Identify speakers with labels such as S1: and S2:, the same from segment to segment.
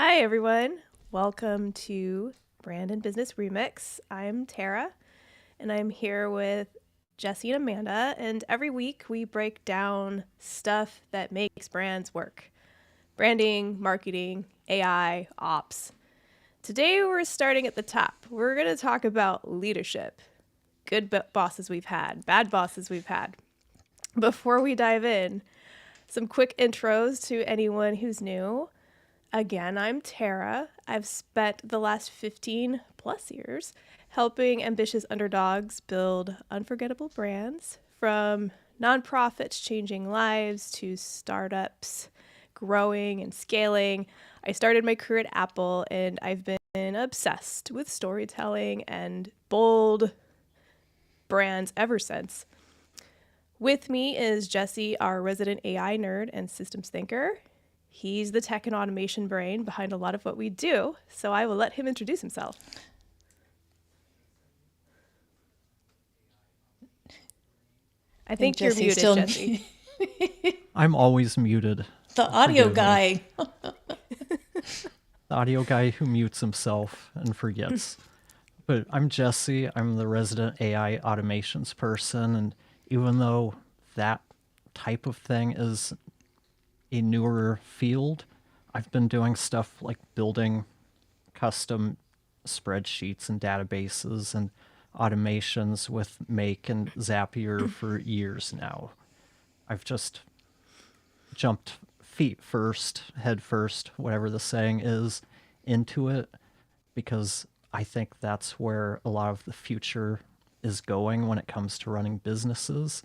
S1: Hi, everyone. Welcome to Brand and Business Remix. I'm Tara, and I'm here with Jesse and Amanda. And every week we break down stuff that makes brands work: branding, marketing, AI, ops. Today we're starting at the top. We're going to talk about leadership. Good bosses we've had, bad bosses we've had. Before we dive in, some quick intros to anyone who's new. Again, I'm Tara. I've spent the last 15 plus years helping ambitious underdogs build unforgettable brands, from nonprofits changing lives to startups growing and scaling. I started my career at Apple, and I've been obsessed with storytelling and bold brands ever since. With me is Jesse, our resident AI nerd and systems thinker. He's the tech and automation brain behind a lot of what we do, so I will let him introduce himself. I think you're muted, Jesse.
S2: I'm always muted.
S3: The audio guy.
S2: The audio guy who mutes himself and forgets. But I'm Jesse. I'm the resident AI automations person, and even though that type of thing is a newer field, I've been doing stuff like building custom spreadsheets and databases and automations with Make and Zapier for years now. I've just jumped feet first, head first, whatever the saying is, into it, because I think that's where a lot of the future is going when it comes to running businesses.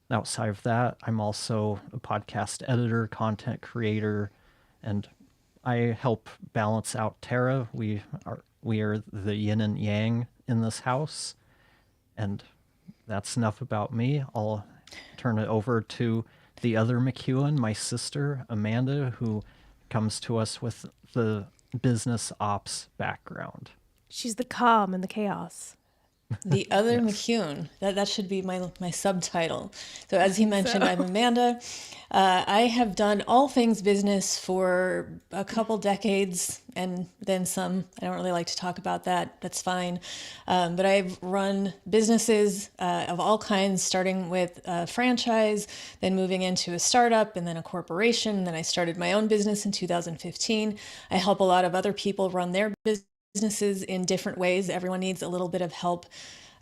S2: Outside of that, I'm also a podcast editor, content creator, and I help balance out Tara. We are the yin and yang in this house. And that's enough about me. I'll turn it over to the other McEwen, my sister, Amanda, who comes to us with the business ops background.
S1: She's the calm in the chaos.
S3: The other yes. McEwen. That should be my subtitle. So as he mentioned, I'm Amanda. I have done all things business for a couple decades and then some. I don't really like to talk about that. That's fine. But I've run businesses of all kinds, starting with a franchise, then moving into a startup and then a corporation. Then I started my own business in 2015. I help a lot of other people run their businesses in different ways. Everyone needs a little bit of help,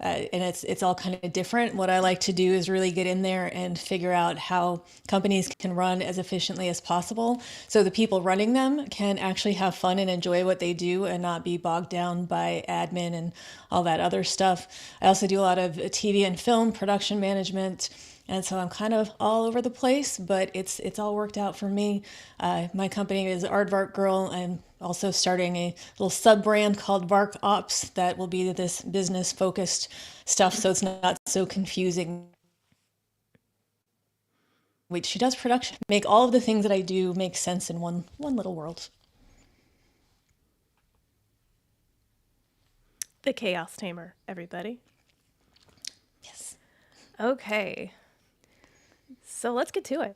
S3: and it's all kind of different. What I like to do is really get in there and figure out how companies can run as efficiently as possible, so the people running them can actually have fun and enjoy what they do and not be bogged down by admin and all that other stuff. I also do a lot of TV and film production management. And so I'm kind of all over the place, but it's all worked out for me. My company is Aardvark Girl. I'm also starting a little sub-brand called Vark Ops that will be this business-focused stuff, so it's not so confusing. Wait, she does production. Make all of the things that I do make sense in one little world.
S1: The Chaos Tamer, everybody.
S3: Yes.
S1: Okay. So let's get to it.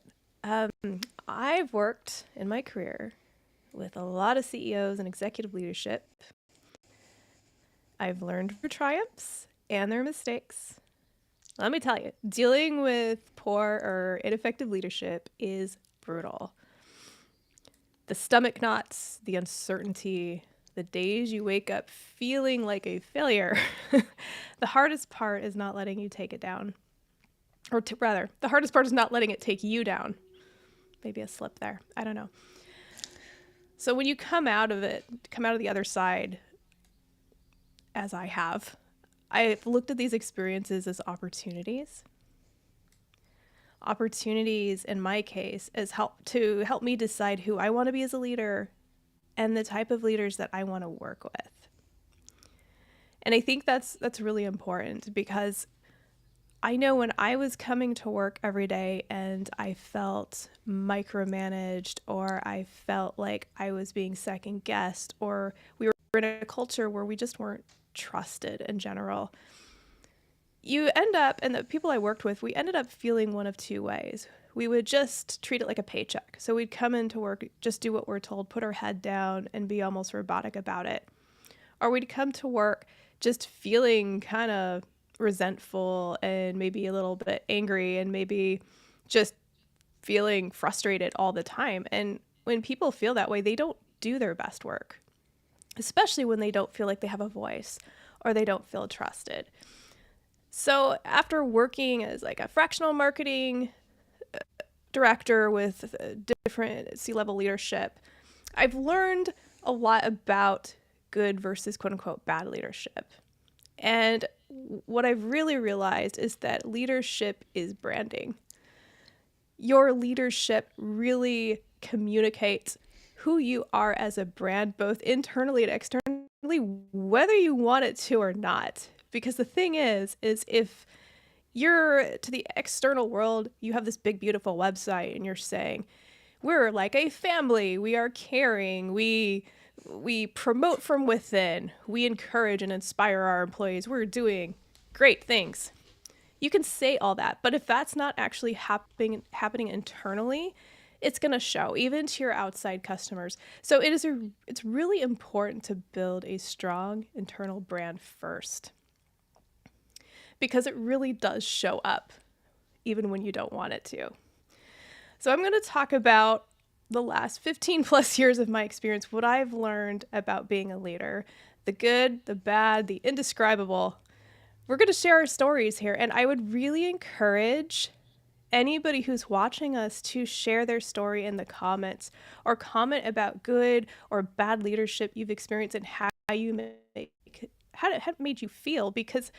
S1: I've worked in my career with a lot of CEOs and executive leadership. I've learned their triumphs and their mistakes. Let me tell you, dealing with poor or ineffective leadership is brutal. The stomach knots, the uncertainty, the days you wake up feeling like a failure. The hardest part is not letting you take it down. Or rather, the hardest part is not letting it take you down. Maybe a slip there. I don't know. So when you come out of the other side, as I have, I've looked at these experiences as opportunities. Opportunities, in my case, as help me decide who I want to be as a leader and the type of leaders that I want to work with. And I think that's really important, because I know when I was coming to work every day and I felt micromanaged, or I felt like I was being second guessed, or we were in a culture where we just weren't trusted in general, you end up, and the people I worked with, we ended up feeling one of two ways. we would just treat it like a paycheck. So we'd come into work, just do what we're told, put our head down and be almost robotic about it. Or we'd come to work just feeling kind of resentful and maybe a little bit angry and maybe just feeling frustrated all the time. And when people feel that way, they don't do their best work, especially when they don't feel like they have a voice or they don't feel trusted. So after working as like a fractional marketing director with different C-level leadership, I've learned a lot about good versus quote unquote bad leadership. And what I've really realized is that leadership is branding. Your leadership really communicates who you are as a brand, both internally and externally, whether you want it to or not. Because the thing is if you're to the external world, you have this big, beautiful website and you're saying, we're like a family, we are caring, we promote from within, we encourage and inspire our employees, we're doing great things. You can say all that, but if that's not actually happening internally, it's going to show even to your outside customers. So it's really important to build a strong internal brand first, because it really does show up even when you don't want it to. So I'm going to talk about the last 15 plus years of my experience, what I've learned about being a leader, the good, the bad, the indescribable. We're going to share our stories here, and I would really encourage anybody who's watching us to share their story in the comments or comment about good or bad leadership you've experienced and how it made you feel, because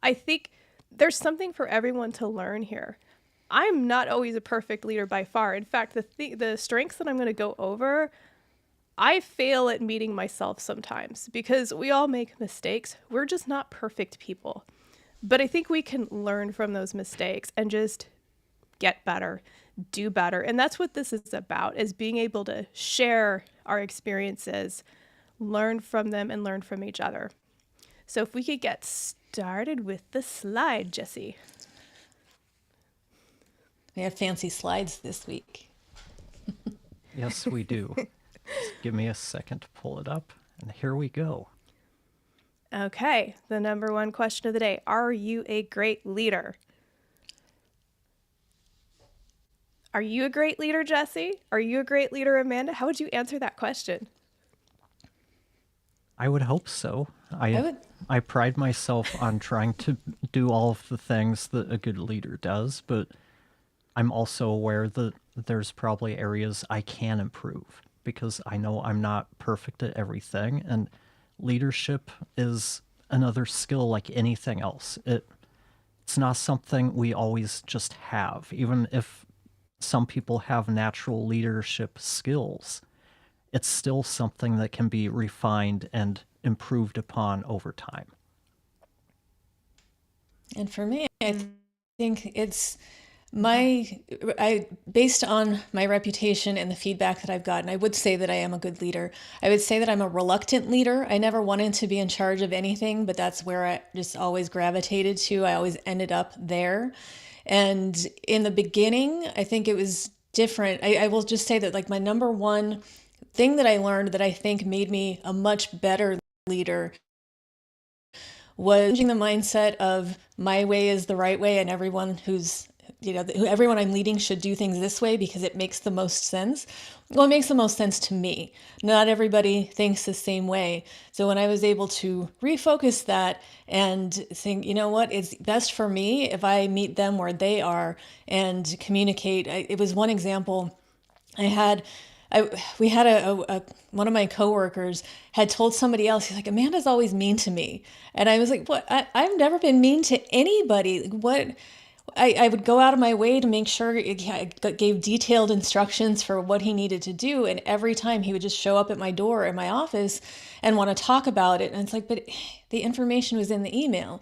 S1: I think there's something for everyone to learn here. I'm not always a perfect leader by far. In fact, the strengths that I'm going to go over, I fail at meeting myself sometimes because we all make mistakes. We're just not perfect people. But I think we can learn from those mistakes and just get better, do better. And that's what this is about, is being able to share our experiences, learn from them, and learn from each other. So if we could get started with the slide, Jessie.
S3: We have fancy slides this week.
S2: Yes, we do. Just give me a second to pull it up, and here we go.
S1: Okay, the number one question of the day. Are you a great leader? Are you a great leader, Jessie? Are you a great leader, Amanda? How would you answer that question?
S2: I would hope so. I pride myself on trying to do all of the things that a good leader does, but I'm also aware that there's probably areas I can improve because I know I'm not perfect at everything, and leadership is another skill like anything else. It's not something we always just have. Even if some people have natural leadership skills, it's still something that can be refined and improved upon over time.
S3: And for me, I think it's based on my reputation and the feedback that I've gotten, I would say that I am a good leader. I would say that I'm a reluctant leader. I never wanted to be in charge of anything, but that's where I just always gravitated to. I always ended up there. And in the beginning, I think it was different. I will just say that like my number one thing that I learned that I think made me a much better leader was changing the mindset of my way is the right way, and everyone everyone I'm leading should do things this way because it makes the most sense. Well, it makes the most sense to me. Not everybody thinks the same way. So when I was able to refocus that and think, you know what, it's best for me if I meet them where they are and communicate. It was one example we had one of my coworkers had told somebody else, he's like, Amanda's always mean to me. And I was like, what? I've never been mean to anybody. Like, what? I would go out of my way to make sure I gave detailed instructions for what he needed to do. And every time he would just show up at my door in my office and want to talk about it. And it's like, but the information was in the email.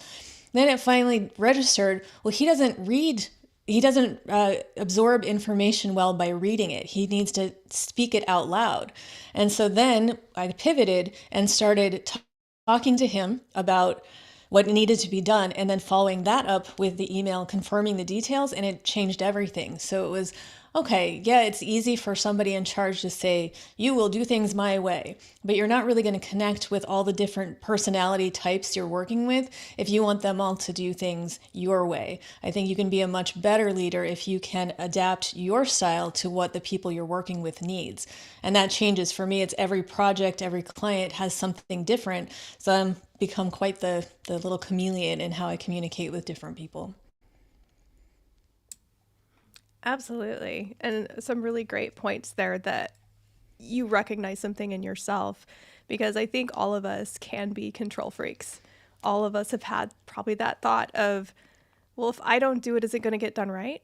S3: Then it finally registered, well, he doesn't absorb information well by reading it. He needs to speak it out loud. And so then I pivoted and started talking to him about what needed to be done, and then following that up with the email confirming the details, and it changed everything. So it was, okay, yeah, it's easy for somebody in charge to say, you will do things my way, but you're not really going to connect with all the different personality types you're working with if you want them all to do things your way. I think you can be a much better leader if you can adapt your style to what the people you're working with needs. And that changes for me. It's every project, every client has something different. So I'm become quite the little chameleon in how I communicate with different people.
S1: Absolutely. And some really great points there that you recognize something in yourself, because I think all of us can be control freaks. All of us have had probably that thought of, well, if I don't do it, is it going to get done right?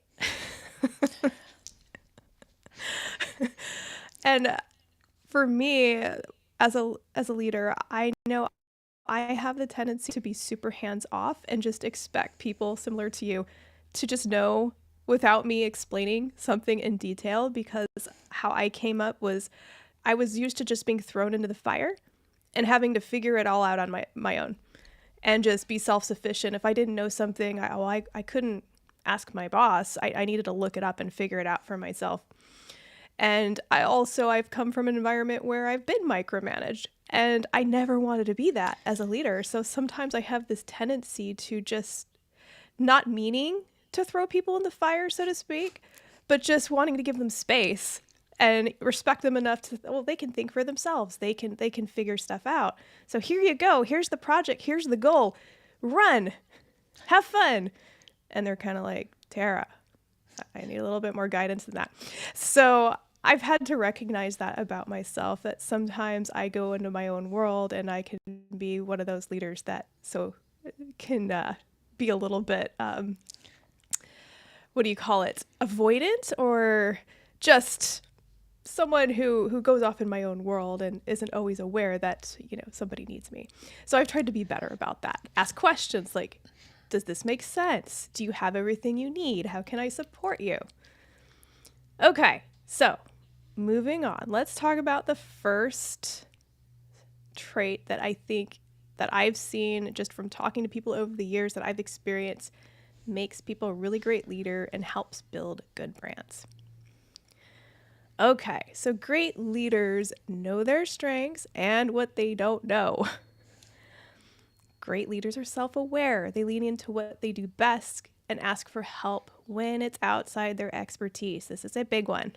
S1: And for me, as a leader, I know I have the tendency to be super hands off and just expect people similar to you to just know without me explaining something in detail, because how I came up was I was used to just being thrown into the fire and having to figure it all out on my own and just be self-sufficient. If I didn't know something, I couldn't ask my boss. I needed to look it up and figure it out for myself. And I've come from an environment where I've been micromanaged, and I never wanted to be that as a leader. So sometimes I have this tendency to just not meaning to throw people in the fire, so to speak, but just wanting to give them space and respect them enough to, well, they can think for themselves. They can figure stuff out. So here you go. Here's the project. Here's the goal. Run. Have fun. And they're kind of like, Tara, I need a little bit more guidance than that. So I've had to recognize that about myself, that sometimes I go into my own world and I can be one of those leaders that can be a little bit, what do you call it? Avoidant, or just someone who goes off in my own world and isn't always aware that, somebody needs me. So I've tried to be better about that. Ask questions like, does this make sense? Do you have everything you need? How can I support you? Okay, so moving on. Let's talk about the first trait that I think that I've seen just from talking to people over the years that I've experienced makes people a really great leader and helps build good brands. Okay, so great leaders know their strengths and what they don't know. Great leaders are self-aware. They lean into what they do best and ask for help when it's outside their expertise. This is a big one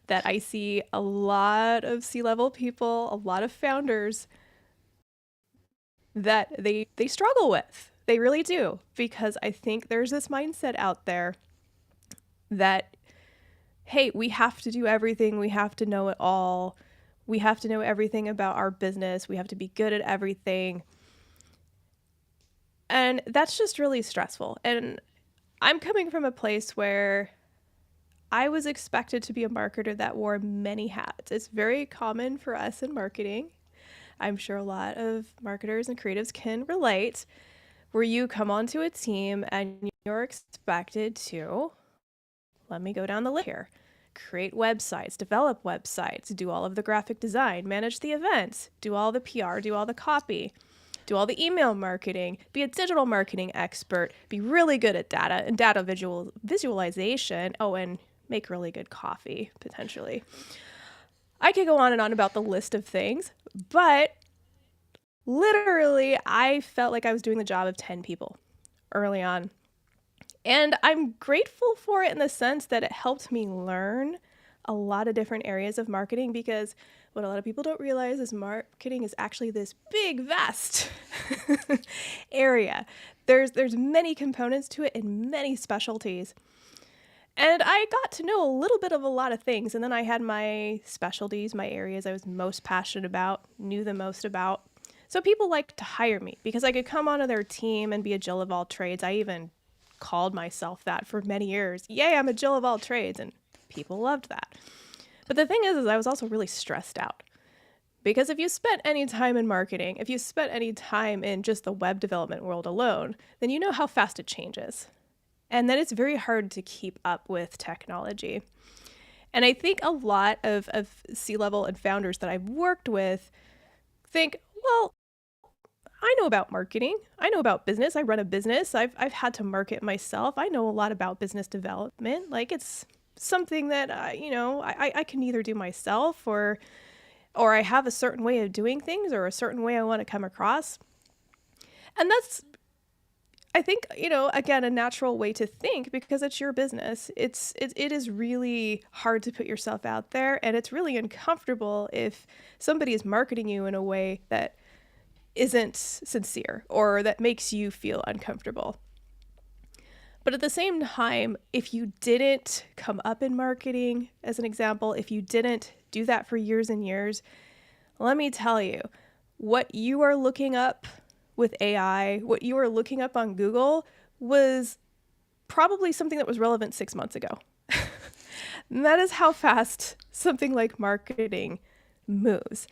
S1: that I see a lot of C-level people, a lot of founders that they struggle with. They really do, because I think there's this mindset out there that, hey, we have to do everything. We have to know it all. We have to know everything about our business. We have to be good at everything. And that's just really stressful. And I'm coming from a place where I was expected to be a marketer that wore many hats. It's very common for us in marketing. I'm sure a lot of marketers and creatives can relate, where you come onto a team and you're expected to, let me go down the list here, create websites, develop websites, do all of the graphic design, manage the events, do all the PR, do all the copy, do all the email marketing, be a digital marketing expert, be really good at data and data visualization. Oh, and make really good coffee, potentially. I could go on and on about the list of things, but literally I felt like I was doing the job of 10 people early on. And I'm grateful for it in the sense that it helped me learn a lot of different areas of marketing, because what a lot of people don't realize is marketing is actually this big, vast area. There's many components to it and many specialties. And I got to know a little bit of a lot of things. And then I had my specialties, my areas I was most passionate about, knew the most about. So people liked to hire me because I could come onto their team and be a Jill of all trades. I even called myself that for many years. Yay, I'm a Jill of all trades. And people loved that. But the thing is I was also really stressed out, because if you spent any time in marketing, if you spent any time in just the web development world alone, then you know how fast it changes. And then it's very hard to keep up with technology. And I think a lot of C-level and founders that I've worked with think, well, I know about marketing. I know about business. I run a business. I've had to market myself. I know a lot about business development. Like, it's something that I can either do myself, or I have a certain way of doing things, or a certain way I want to come across. And that's, I think, again, a natural way to think, because it's your business. It is really hard to put yourself out there, and it's really uncomfortable if somebody is marketing you in a way that isn't sincere or that makes you feel uncomfortable. But at the same time, if you didn't come up in marketing, as an example, if you didn't do that for years and years, let me tell you, what you are looking up with AI, what you are looking up on Google, was probably something that was relevant 6 months ago. And that is how fast something like marketing moves.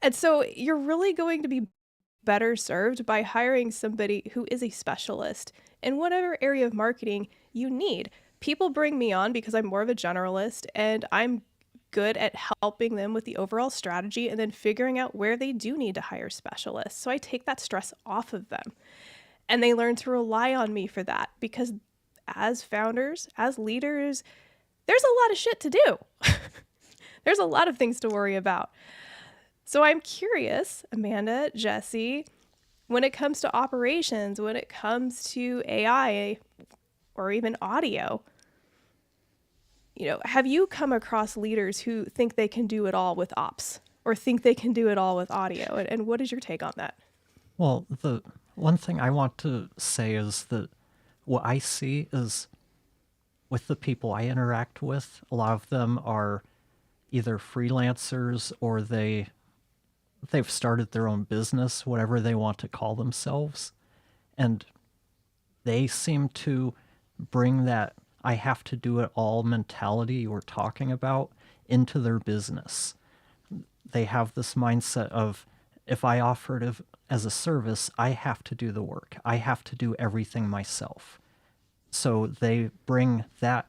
S1: And so you're really going to be better served by hiring somebody who is a specialist in whatever area of marketing you need. People bring me on because I'm more of a generalist, and I'm good at helping them with the overall strategy and then figuring out where they do need to hire specialists. So I take that stress off of them, and they learn to rely on me for that, because as founders, as leaders, there's a lot of shit to do. There's a lot of things to worry about. So I'm curious, Amanda, Jesse, when it comes to operations, when it comes to AI or even audio, have you come across leaders who think they can do it all with ops, or think they can do it all with audio? And what is your take on that?
S2: Well, the one thing I want to say is that what I see is, with the people I interact with, a lot of them are either freelancers or they've started their own business, whatever they want to call themselves. And they seem to bring that I have to do it all mentality you were talking about into their business. They have this mindset of, if I offer it as a service, I have to do the work. I have to do everything myself. So they bring that,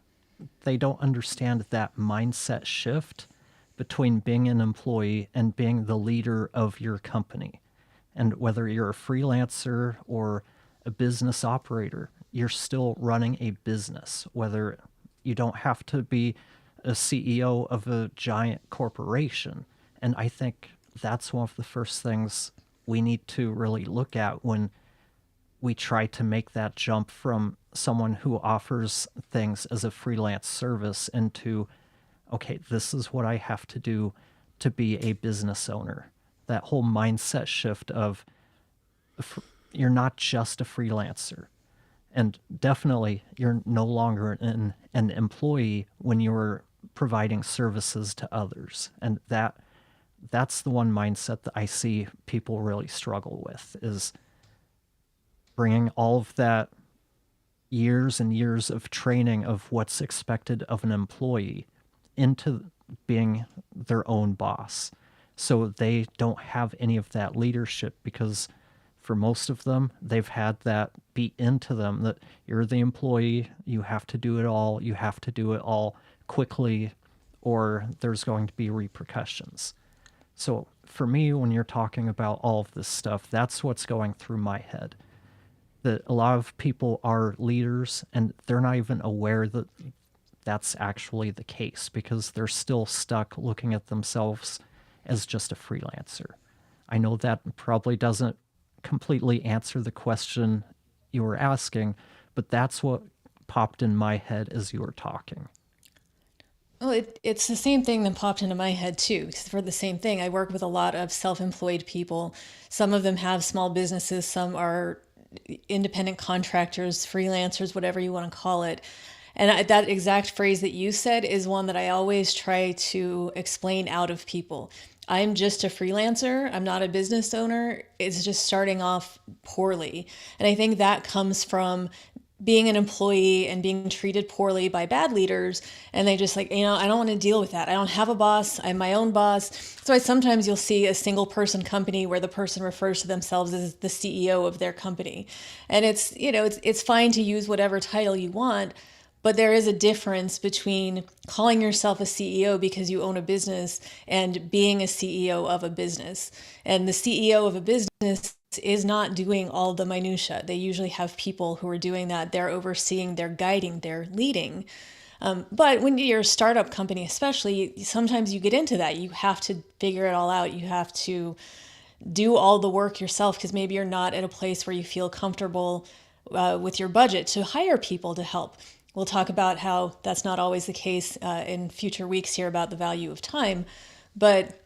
S2: they don't understand that mindset shift between being an employee and being the leader of your company. And whether you're a freelancer or a business operator, you're still running a business. Whether you don't have to be a CEO of a giant corporation. And I think that's one of the first things we need to really look at when we try to make that jump from someone who offers things as a freelance service into, okay, this is what I have to do to be a business owner. That whole mindset shift of, you're not just a freelancer. And definitely, you're no longer an employee when you're providing services to others. And that's the one mindset that I see people really struggle with, is bringing all of that years and years of training of what's expected of an employee into being their own boss. So they don't have any of that leadership, because for most of them, they've had that beat into them that you're the employee, you have to do it all, you have to do it all quickly, or there's going to be repercussions. So for me, when you're talking about all of this stuff, that's what's going through my head. That a lot of people are leaders and they're not even aware that that's actually the case, because they're still stuck looking at themselves as just a freelancer. I know that probably doesn't completely answer the question you were asking, but that's what popped in my head as you were talking.
S3: Well, it's the same thing that popped into my head too. For the same thing, I work with a lot of self-employed people. Some of them have small businesses, some are independent contractors, freelancers, whatever you want to call it. And that exact phrase that you said is one that I always try to explain out of people. I'm just a freelancer. I'm not a business owner. It's just starting off poorly. And I think that comes from being an employee and being treated poorly by bad leaders. And they just like, I don't want to deal with that. I don't have a boss. I'm my own boss. So sometimes you'll see a single person company where the person refers to themselves as the CEO of their company. And it's fine to use whatever title you want, But there is a difference between calling yourself a CEO because you own a business and being a CEO of a business. And the CEO of a business is not doing all the minutia. They usually have people who are doing that. They're overseeing, they're guiding, they're leading. But when you're a startup company, especially, sometimes you get into that. You have to figure it all out. You have to do all the work yourself because maybe you're not at a place where you feel comfortable with your budget to hire people to help. We'll talk about how that's not always the case in future weeks here about the value of time. But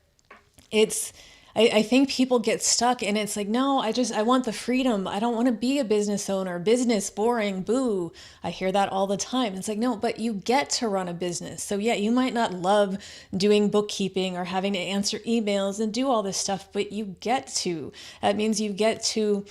S3: I think people get stuck and it's like, no, I want the freedom. I don't want to be a business owner. Business, boring, boo. I hear that all the time. It's like, no, but you get to run a business. So yeah, you might not love doing bookkeeping or having to answer emails and do all this stuff, but you get to. That means you get to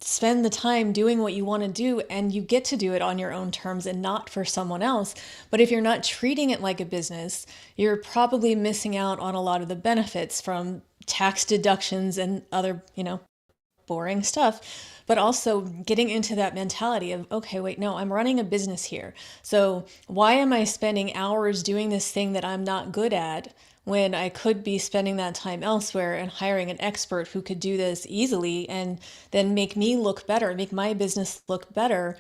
S3: spend the time doing what you want to do, and you get to do it on your own terms and not for someone else. But if you're not treating it like a business, you're probably missing out on a lot of the benefits from tax deductions and other, boring stuff. But also getting into that mentality of, okay, wait, no, I'm running a business here. So why am I spending hours doing this thing that I'm not good at when I could be spending that time elsewhere and hiring an expert who could do this easily and then make me look better, make my business look better?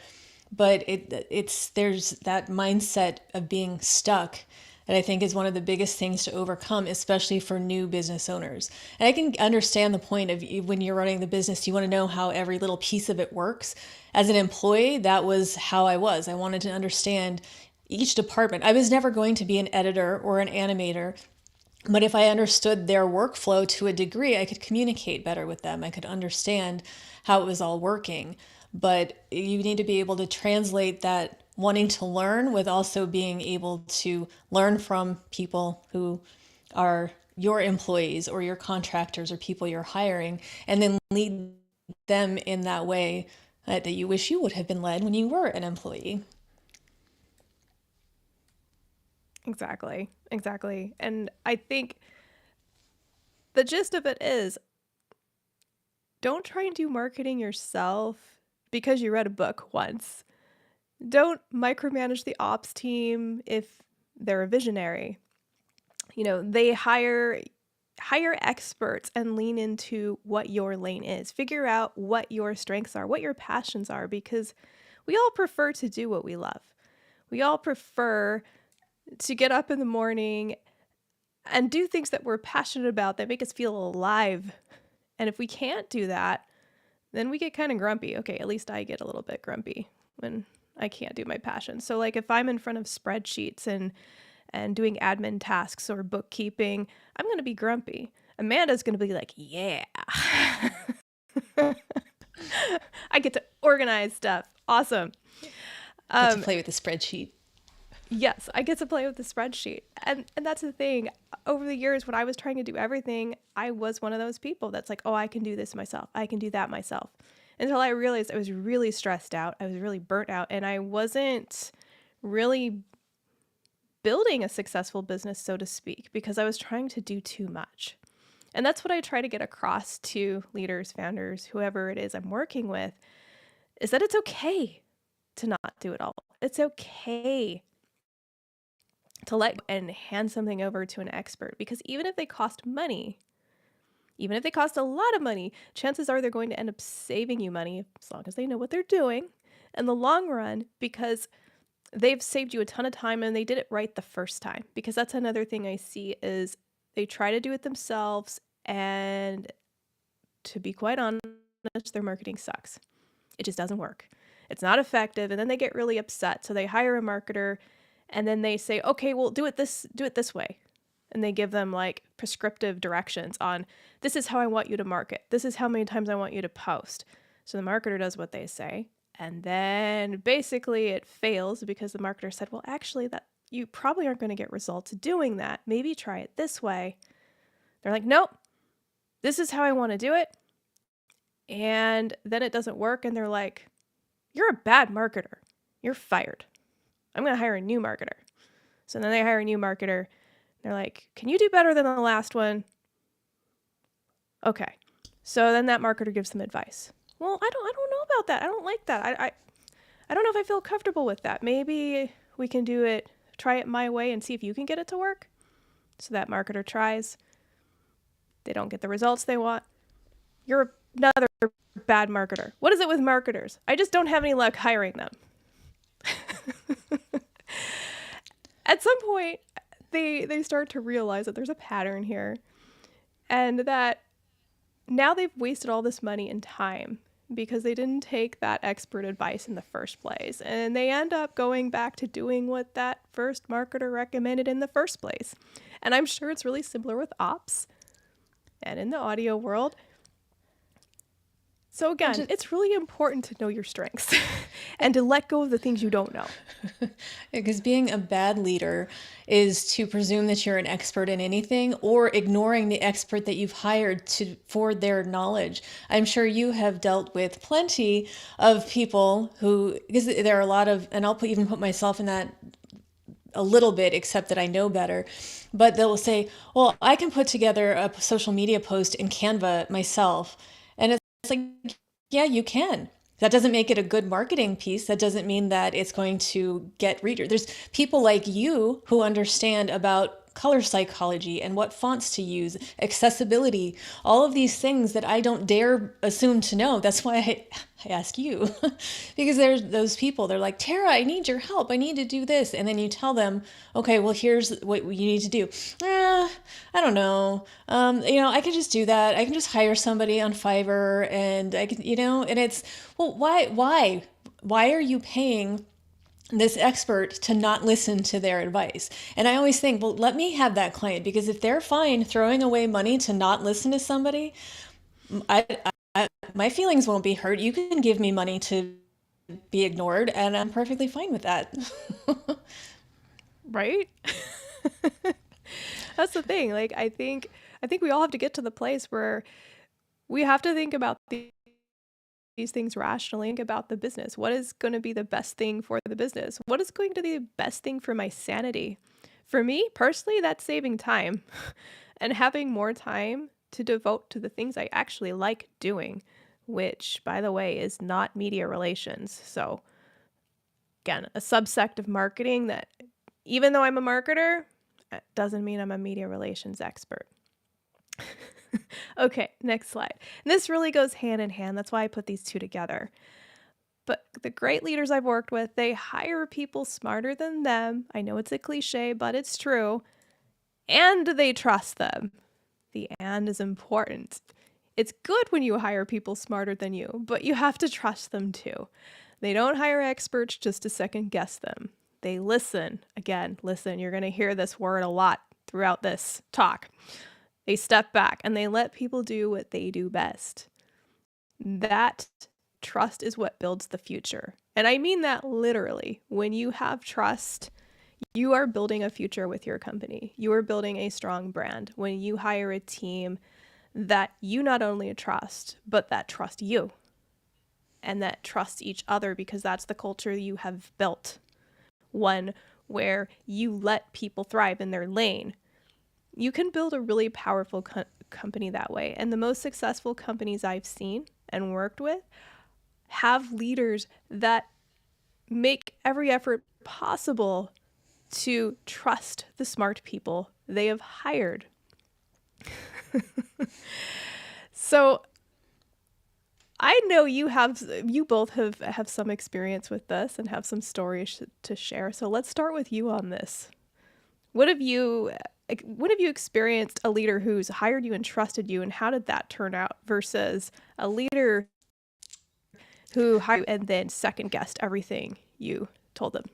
S3: But there's that mindset of being stuck that I think is one of the biggest things to overcome, especially for new business owners. And I can understand the point of when you're running the business, you want to know how every little piece of it works. As an employee, that was how I was. I wanted to understand each department. I was never going to be an editor or an animator, but if I understood their workflow to a degree, I could communicate better with them. I could understand how it was all working. But you need to be able to translate that wanting to learn with also being able to learn from people who are your employees or your contractors or people you're hiring, and then lead them in that way that you wish you would have been led when you were an employee.
S1: Exactly. And I think the gist of it is, don't try and do marketing yourself because you read a book once. Don't micromanage the ops team if they're a visionary. They hire experts and lean into what your lane is. Figure out what your strengths are, what your passions are, because we all prefer to do what we love. We all prefer to get up in the morning and do things that we're passionate about that make us feel alive. And if we can't do that, then we get kind of grumpy. Okay, at least I get a little bit grumpy when I can't do my passion. So like if I'm in front of spreadsheets and doing admin tasks or bookkeeping, I'm going to be grumpy. Amanda's going to be like, yeah, I get to organize stuff. Awesome.
S3: Get to play with the spreadsheet.
S1: Yes, I get to play with the spreadsheet. And that's the thing. Over the years, when I was trying to do everything, I was one of those people that's like, oh, I can do this myself. I can do that myself. Until I realized I was really stressed out. I was really burnt out. And I wasn't really building a successful business, so to speak, because I was trying to do too much. And that's what I try to get across to leaders, founders, whoever it is I'm working with, is that it's okay to not do it all. It's okay to let go and hand something over to an expert, because even if they cost money, even if they cost a lot of money, chances are they're going to end up saving you money as long as they know what they're doing in the long run, because they've saved you a ton of time and they did it right the first time. Because that's another thing I see is they try to do it themselves, and to be quite honest, their marketing sucks. It just doesn't work. It's not effective, and then they get really upset. So they hire a marketer, and then they say, okay, well, do it this way. And they give them like prescriptive directions on, this is how I want you to market. This is how many times I want you to post. So the marketer does what they say. And then basically it fails because the marketer said, well, actually that you probably aren't going to get results doing that. Maybe try it this way. They're like, nope, this is how I want to do it. And then it doesn't work. And they're like, you're a bad marketer. You're fired. I'm going to hire a new marketer. So then they hire a new marketer. They're like, can you do better than the last one? Okay. So then that marketer gives them advice. Well, I don't know about that. I don't like that. I don't know if I feel comfortable with that. Maybe We can do it, try it my way and see if you can get it to work. So that marketer tries. They don't get the results they want. You're another bad marketer. What is it with marketers? I just don't have any luck hiring them. At some point, they start to realize that there's a pattern here and that now they've wasted all this money and time because they didn't take that expert advice in the first place. And they end up going back to doing what that first marketer recommended in the first place. And I'm sure it's really similar with ops and in the audio world. So again, it's really important to know your strengths and to let go of the things you don't know.
S3: Because being a bad leader is to presume that you're an expert in anything or ignoring the expert that you've hired for their knowledge. I'm sure you have dealt with plenty of people who, because there are a lot of, and I'll even put myself in that a little bit, except that I know better, but they'll say, well, I can put together a social media post in Canva myself. And it's like, yeah, you can. That doesn't make it a good marketing piece. That doesn't mean that it's going to get readers. There's people like you who understand about color psychology and what fonts to use, accessibility, all of these things that I don't dare assume to know. That's why I ask you, because there's those people, they're like, Tara, I need your help. I need to do this. And then you tell them, okay, well, here's what you need to do. I don't know. I can just do that. I can just hire somebody on Fiverr and I can, and it's, well, why are you paying this expert to not listen to their advice? And I always think, well, let me have that client, because if they're fine throwing away money to not listen to somebody, my feelings won't be hurt. You can give me money to be ignored and I'm perfectly fine with that.
S1: Right? That's the thing. Like, I think we all have to get to the place where we have to think about these things rationally, think about the business. What is going to be the best thing for the business? What is going to be the best thing for my sanity? For me, personally, that's saving time and having more time to devote to the things I actually like doing, which, by the way, is not media relations. So, again, a subsect of marketing that, even though I'm a marketer, it doesn't mean I'm a media relations expert. Okay, next slide. And this really goes hand in hand. That's why I put these two together. But the great leaders I've worked with, they hire people smarter than them. I know it's a cliche, but it's true. And they trust them. The and is important. It's good when you hire people smarter than you, but you have to trust them too. They don't hire experts just to second guess them. They listen. Again, listen. You're going to hear this word a lot throughout this talk. They step back and they let people do what they do best. That trust is what builds the future. And I mean that literally. When you have trust, you are building a future with your company. You are building a strong brand. When you hire a team that you not only trust, but that trust you and that trust each other, because that's the culture you have built. One where you let people thrive in their lane. You can build a really powerful company that way. And the most successful companies I've seen and worked with have leaders that make every effort possible to trust the smart people they have hired. So I know you both have some experience with this and have some stories to share. So let's start with you on this. What have you experienced a leader who's hired you and trusted you, and how did that turn out versus a leader who hired you and then second guessed everything you told them?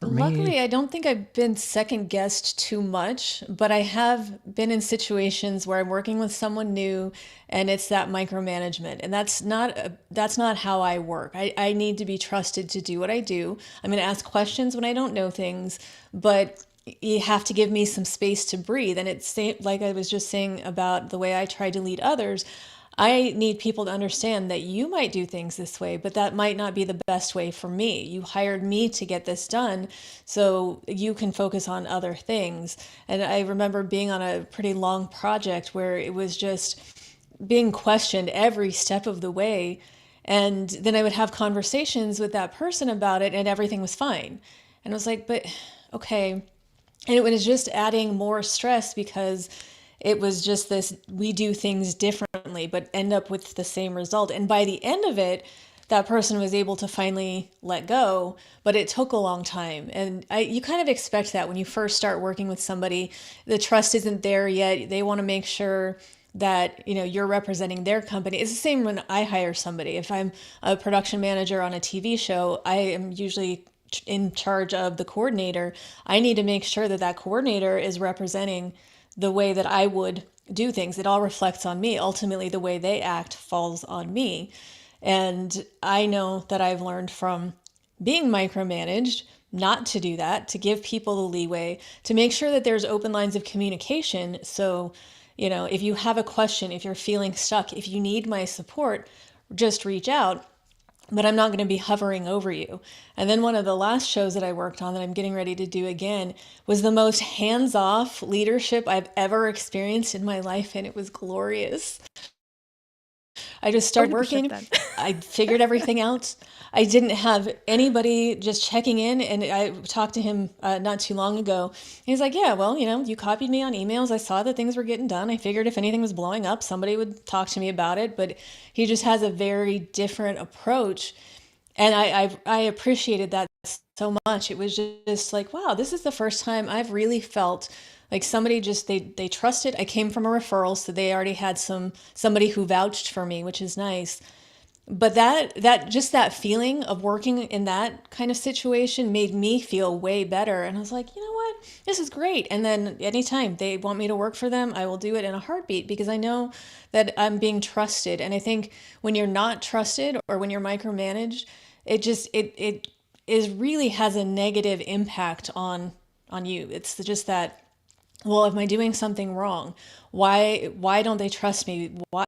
S3: Luckily, I don't think I've been second guessed too much, but I have been in situations where I'm working with someone new and it's that micromanagement. And that's not how I work. I need to be trusted to do what I do. I'm going to ask questions when I don't know things, but you have to give me some space to breathe. And it's like I was just saying about the way I try to lead others. I need people to understand that you might do things this way, but that might not be the best way for me. You hired me to get this done so you can focus on other things. And I remember being on a pretty long project where it was just being questioned every step of the way. And then I would have conversations with that person about it and everything was fine. And I was like, but okay. And it was just adding more stress because it was just this, we do things differently, but end up with the same result. And by the end of it, that person was able to finally let go, but it took a long time. And you kind of expect that when you first start working with somebody, the trust isn't there yet. They want to make sure that, you're representing their company. It's the same when I hire somebody. If I'm a production manager on a TV show, I am usually in charge of the coordinator. I need to make sure that that coordinator is representing the way that I would do things. It all reflects on me. Ultimately, the way they act falls on me. And I know that I've learned from being micromanaged not to do that, to give people the leeway, to make sure that there's open lines of communication. So, if you have a question, if you're feeling stuck, if you need my support, just reach out. But I'm not going to be hovering over you. And then one of the last shows that I worked on that I'm getting ready to do again was the most hands-off leadership I've ever experienced in my life, and it was glorious. I just started working. I figured everything out. I didn't have anybody just checking in. And I talked to him not too long ago. He's like, yeah, well, you copied me on emails. I saw that things were getting done. I figured if anything was blowing up, somebody would talk to me about it. But he just has a very different approach. And I appreciated that so much. It was just like, wow, this is the first time I've really felt like somebody just, they trusted. I came from a referral, so they already had somebody who vouched for me, which is nice. But that feeling of working in that kind of situation made me feel way better. And I was like, you know what? This is great. And then anytime they want me to work for them, I will do it in a heartbeat because I know that I'm being trusted. And I think when you're not trusted or when you're micromanaged, it really has a negative impact on you. It's just that, well, am I doing something wrong? Why don't they trust me? Why?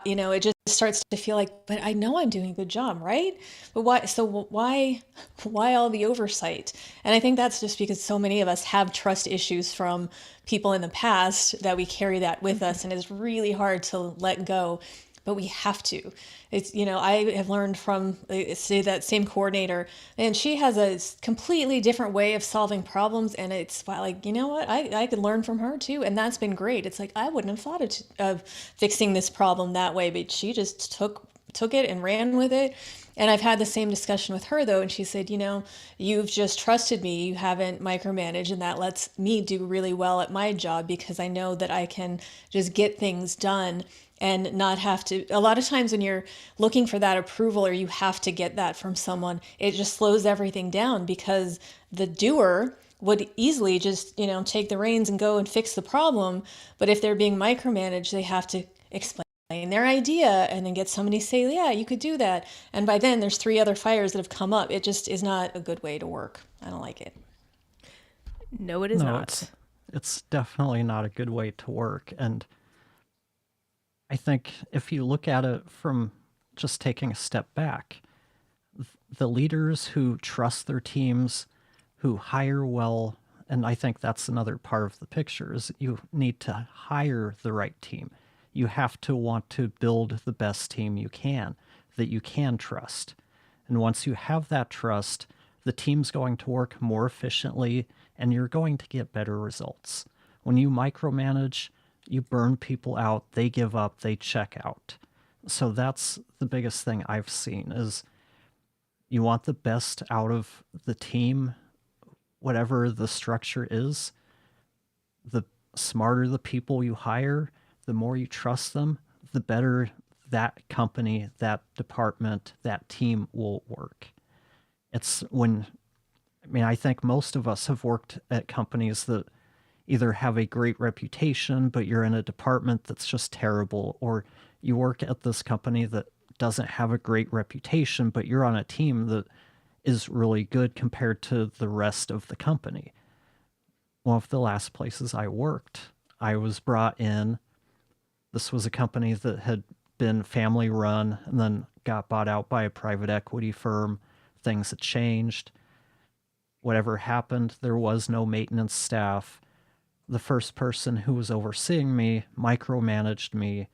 S3: It just starts to feel like, but I know I'm doing a good job, right? But why all the oversight? And I think that's just because so many of us have trust issues from people in the past that we carry that with us, and it's really hard to let go. But we have to. It's, I have learned from, say, that same coordinator, and she has a completely different way of solving problems. And it's like, you know what? I could learn from her too. And that's been great. It's like, I wouldn't have thought of fixing this problem that way, but she just took it and ran with it. And I've had the same discussion with her though. And she said, you've just trusted me. You haven't micromanaged. And that lets me do really well at my job because I know that I can just get things done and not have to. A lot of times when you're looking for that approval or you have to get that from someone, it just slows everything down because the doer would easily just, take the reins and go and fix the problem. But if they're being micromanaged, they have to explain their idea and then get somebody to say, yeah, you could do that. And by then there's 3 other fires that have come up. It just is not a good way to work. I don't like it.
S1: No, it is not.
S2: It's definitely not a good way to work. And I think if you look at it from just taking a step back, the leaders who trust their teams, who hire well, and I think that's another part of the picture, is you need to hire the right team. You have to want to build the best team you can, that you can trust. And once you have that trust, the team's going to work more efficiently and you're going to get better results. When you micromanage, you burn people out, they give up, they check out. So that's the biggest thing I've seen is you want the best out of the team, whatever the structure is. The smarter the people you hire, the more you trust them, the better that company, that department, that team will work. I think most of us have worked at companies that either have a great reputation, but you're in a department that's just terrible, or you work at this company that doesn't have a great reputation, but you're on a team that is really good compared to the rest of the company. One of the last places I worked, I was brought in. This was a company that had been family run and then got bought out by a private equity firm. Things had changed. Whatever happened, there was no maintenance staff. The first person who was overseeing me micromanaged me.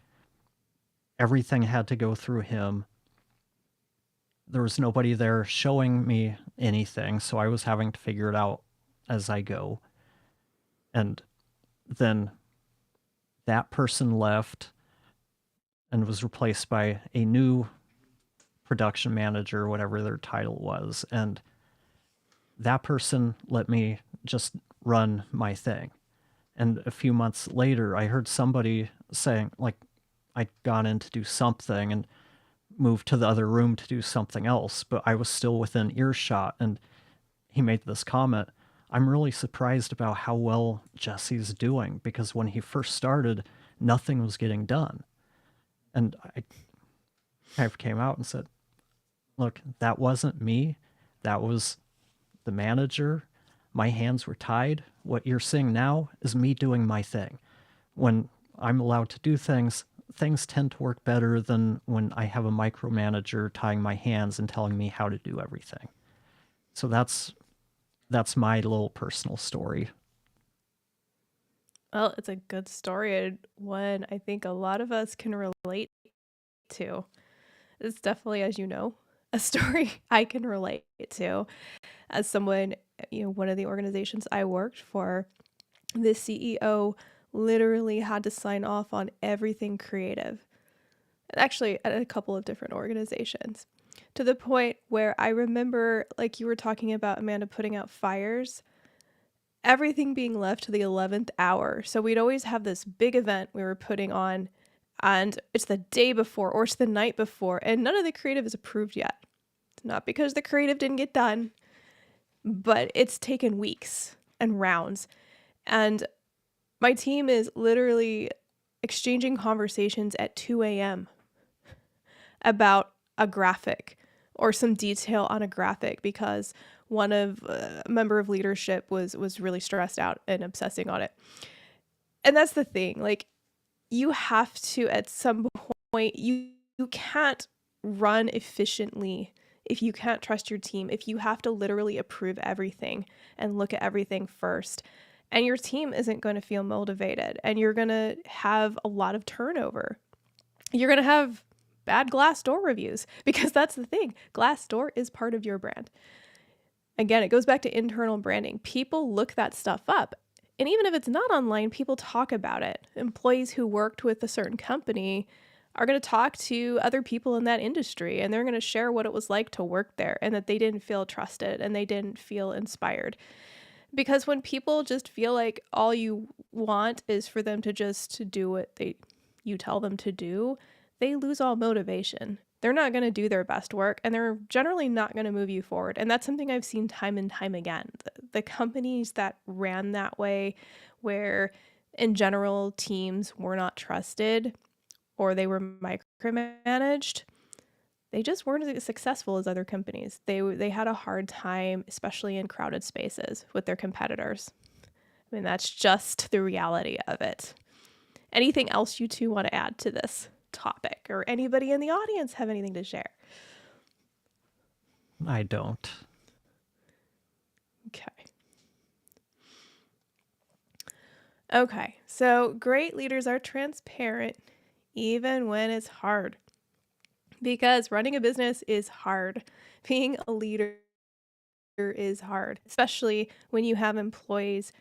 S2: Everything had to go through him. there was nobody there showing me anything, so I was having to figure it out as I go. And then that person left and was replaced by a new production manager, whatever their title was. And that person let me just run my thing. And a few months later, I heard somebody saying, like, I'd gone in to do something and moved to the other room to do something else, but I was still within earshot. And he made this comment, I'm really surprised about how well Jesse's doing, because when he first started, nothing was getting done. And I kind of came out and said, look, that wasn't me. That was the manager. My hands were tied. What you're seeing now is me doing my thing. When I'm allowed to do things, things tend to work better than when I have a micromanager tying my hands and telling me how to do everything. So that's my little personal story.
S1: Well, it's a good story, and one I think a lot of us can relate to. It's definitely, as you know, a story I can relate to. As someone, one of the organizations I worked for, the CEO literally had to sign off on everything creative. Actually, at a couple of different organizations, to the point where I remember, like you were talking about, Amanda, putting out fires, everything being left to the 11th hour. So we'd always have this big event we were putting on, and it's the day before or it's the night before, and none of the creative is approved yet. It's not because the creative didn't get done, but it's taken weeks and rounds. And my team is literally exchanging conversations at 2 a.m. about a graphic or some detail on a graphic, because one of a member of leadership was really stressed out and obsessing on it. And that's the thing, like, you have to, at some point, you can't run efficiently if you can't trust your team, if you have to literally approve everything and look at everything first. And your team isn't going to feel motivated, and you're going to have a lot of turnover. You're going to have bad Glassdoor reviews, because that's the thing. Glassdoor is part of your brand. Again, it goes back to internal branding. People look that stuff up. And even if it's not online, people talk about it. Employees who worked with a certain company are going to talk to other people in that industry, and they're going to share what it was like to work there, and that they didn't feel trusted and they didn't feel inspired. Because when people just feel like all you want is for them to just do what you tell them to do, they lose all motivation. They're not going to do their best work, and they're generally not going to move you forward. And that's something I've seen time and time again. The companies that ran that way, where in general teams were not trusted or they were micromanaged, they just weren't as successful as other companies. They had a hard time, especially in crowded spaces, with their competitors. I mean, that's just the reality of it. Anything else you two want to add to this topic, or anybody in the audience have anything to share?
S2: I don't.
S1: Okay, so great leaders are transparent even when it's hard, because running a business is hard. Being a leader is hard, especially when you have employees.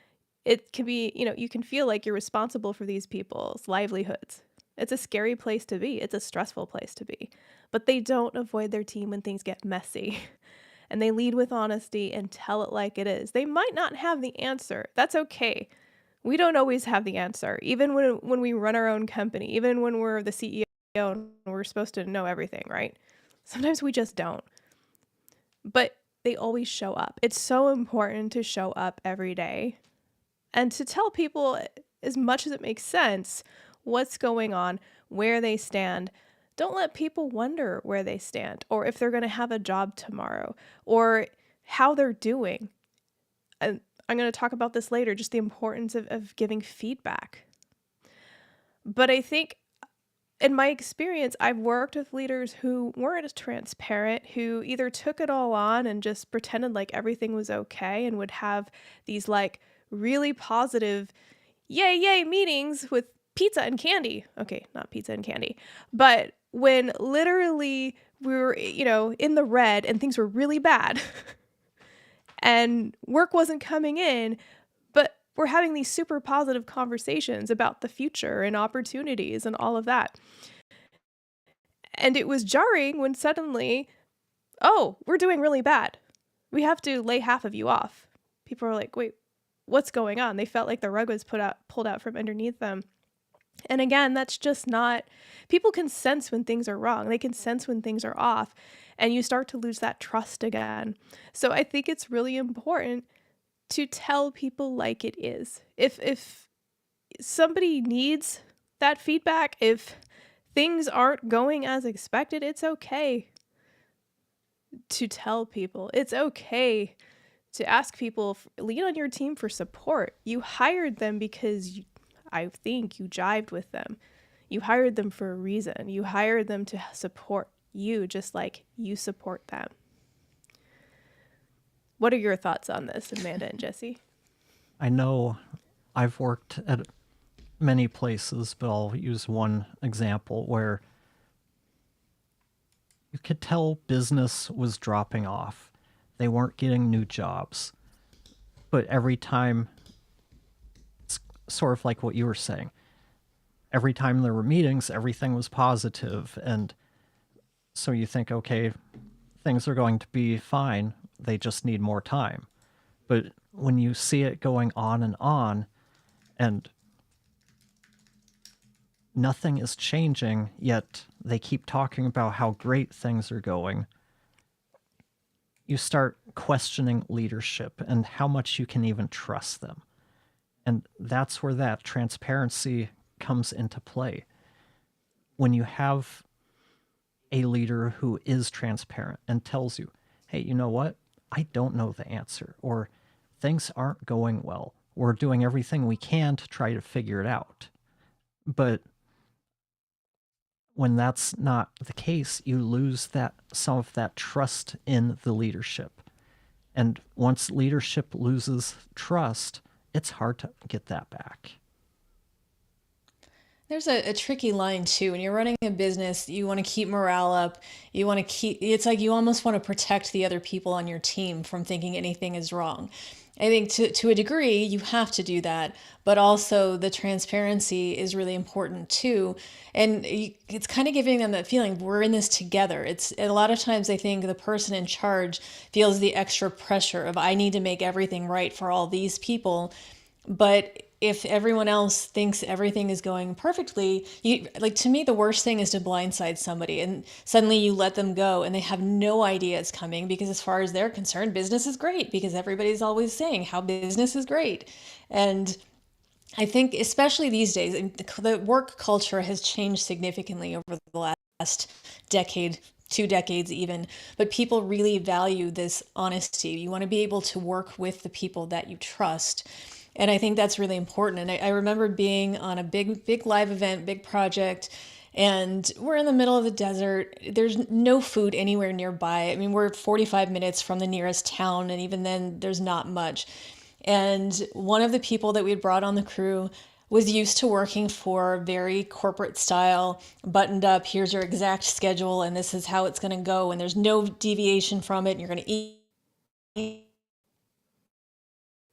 S1: It can be, you can feel like you're responsible for these people's livelihoods. It's a scary place to be. It's a stressful place to be. But they don't avoid their team when things get messy. And they lead with honesty and tell it like it is. They might not have the answer. That's okay. We don't always have the answer. Even when we run our own company, even when we're the CEO and we're supposed to know everything, right? Sometimes we just don't. But they always show up. It's so important to show up every day and to tell people, as much as it makes sense, what's going on, where they stand. Don't let people wonder where they stand, or if they're going to have a job tomorrow, or how they're doing. I'm going to talk about this later, just the importance of giving feedback. But I think, in my experience, I've worked with leaders who weren't as transparent, who either took it all on and just pretended like everything was okay, and would have these like really positive yay meetings with pizza and candy. Okay, not pizza and candy. But when literally we were, in the red and things were really bad and work wasn't coming in, but we're having these super positive conversations about the future and opportunities and all of that. And it was jarring when suddenly, oh, we're doing really bad. We have to lay half of you off. People were like, wait, what's going on? They felt like the rug was pulled out from underneath them. And again, that's just not, people can sense when things are wrong. They can sense when things are off, and you start to lose that trust again. So I think it's really important to tell people like it is. If somebody needs that feedback, if things aren't going as expected, it's okay to tell people. It's okay to ask people, lean on your team for support. You hired them because I think you jived with them. You hired them for a reason. You hired them to support you just like you support them. What are your thoughts on this, Amanda and Jesse?
S2: I know I've worked at many places, but I'll use one example where you could tell business was dropping off. They weren't getting new jobs. But every time, it's sort of like what you were saying. Every time there were meetings, everything was positive. And so you think, okay, things are going to be fine. They just need more time. But when you see it going on and nothing is changing, yet they keep talking about how great things are going, you start questioning leadership and how much you can even trust them. And that's where that transparency comes into play. When you have a leader who is transparent and tells you, hey, you know what? I don't know the answer, or things aren't going well. We're doing everything we can to try to figure it out. But when that's not the case, you lose some of that trust in the leadership. And once leadership loses trust, it's hard to get that back.
S3: There's a tricky line too. When you're running a business, you want to keep morale up. It's like you almost want to protect the other people on your team from thinking anything is wrong. I think to a degree, you have to do that, but also the transparency is really important too. And it's kind of giving them that feeling, we're in this together. It's a lot of times I think the person in charge feels the extra pressure of, I need to make everything right for all these people. But if everyone else thinks everything is going perfectly, to me, the worst thing is to blindside somebody and suddenly you let them go and they have no idea it's coming, because as far as they're concerned, business is great because everybody's always saying how business is great. And I think especially these days, the work culture has changed significantly over the last decade, 2 decades even, but people really value this honesty. You want to be able to work with the people that you trust. And I think that's really important. And I remember being on a big live event, big project, and we're in the middle of the desert. There's no food anywhere nearby. I mean, we're 45 minutes from the nearest town, and even then there's not much. And one of the people that we had brought on the crew was used to working for very corporate style, buttoned up, here's your exact schedule, and this is how it's going to go, and there's no deviation from it, and you're going to eat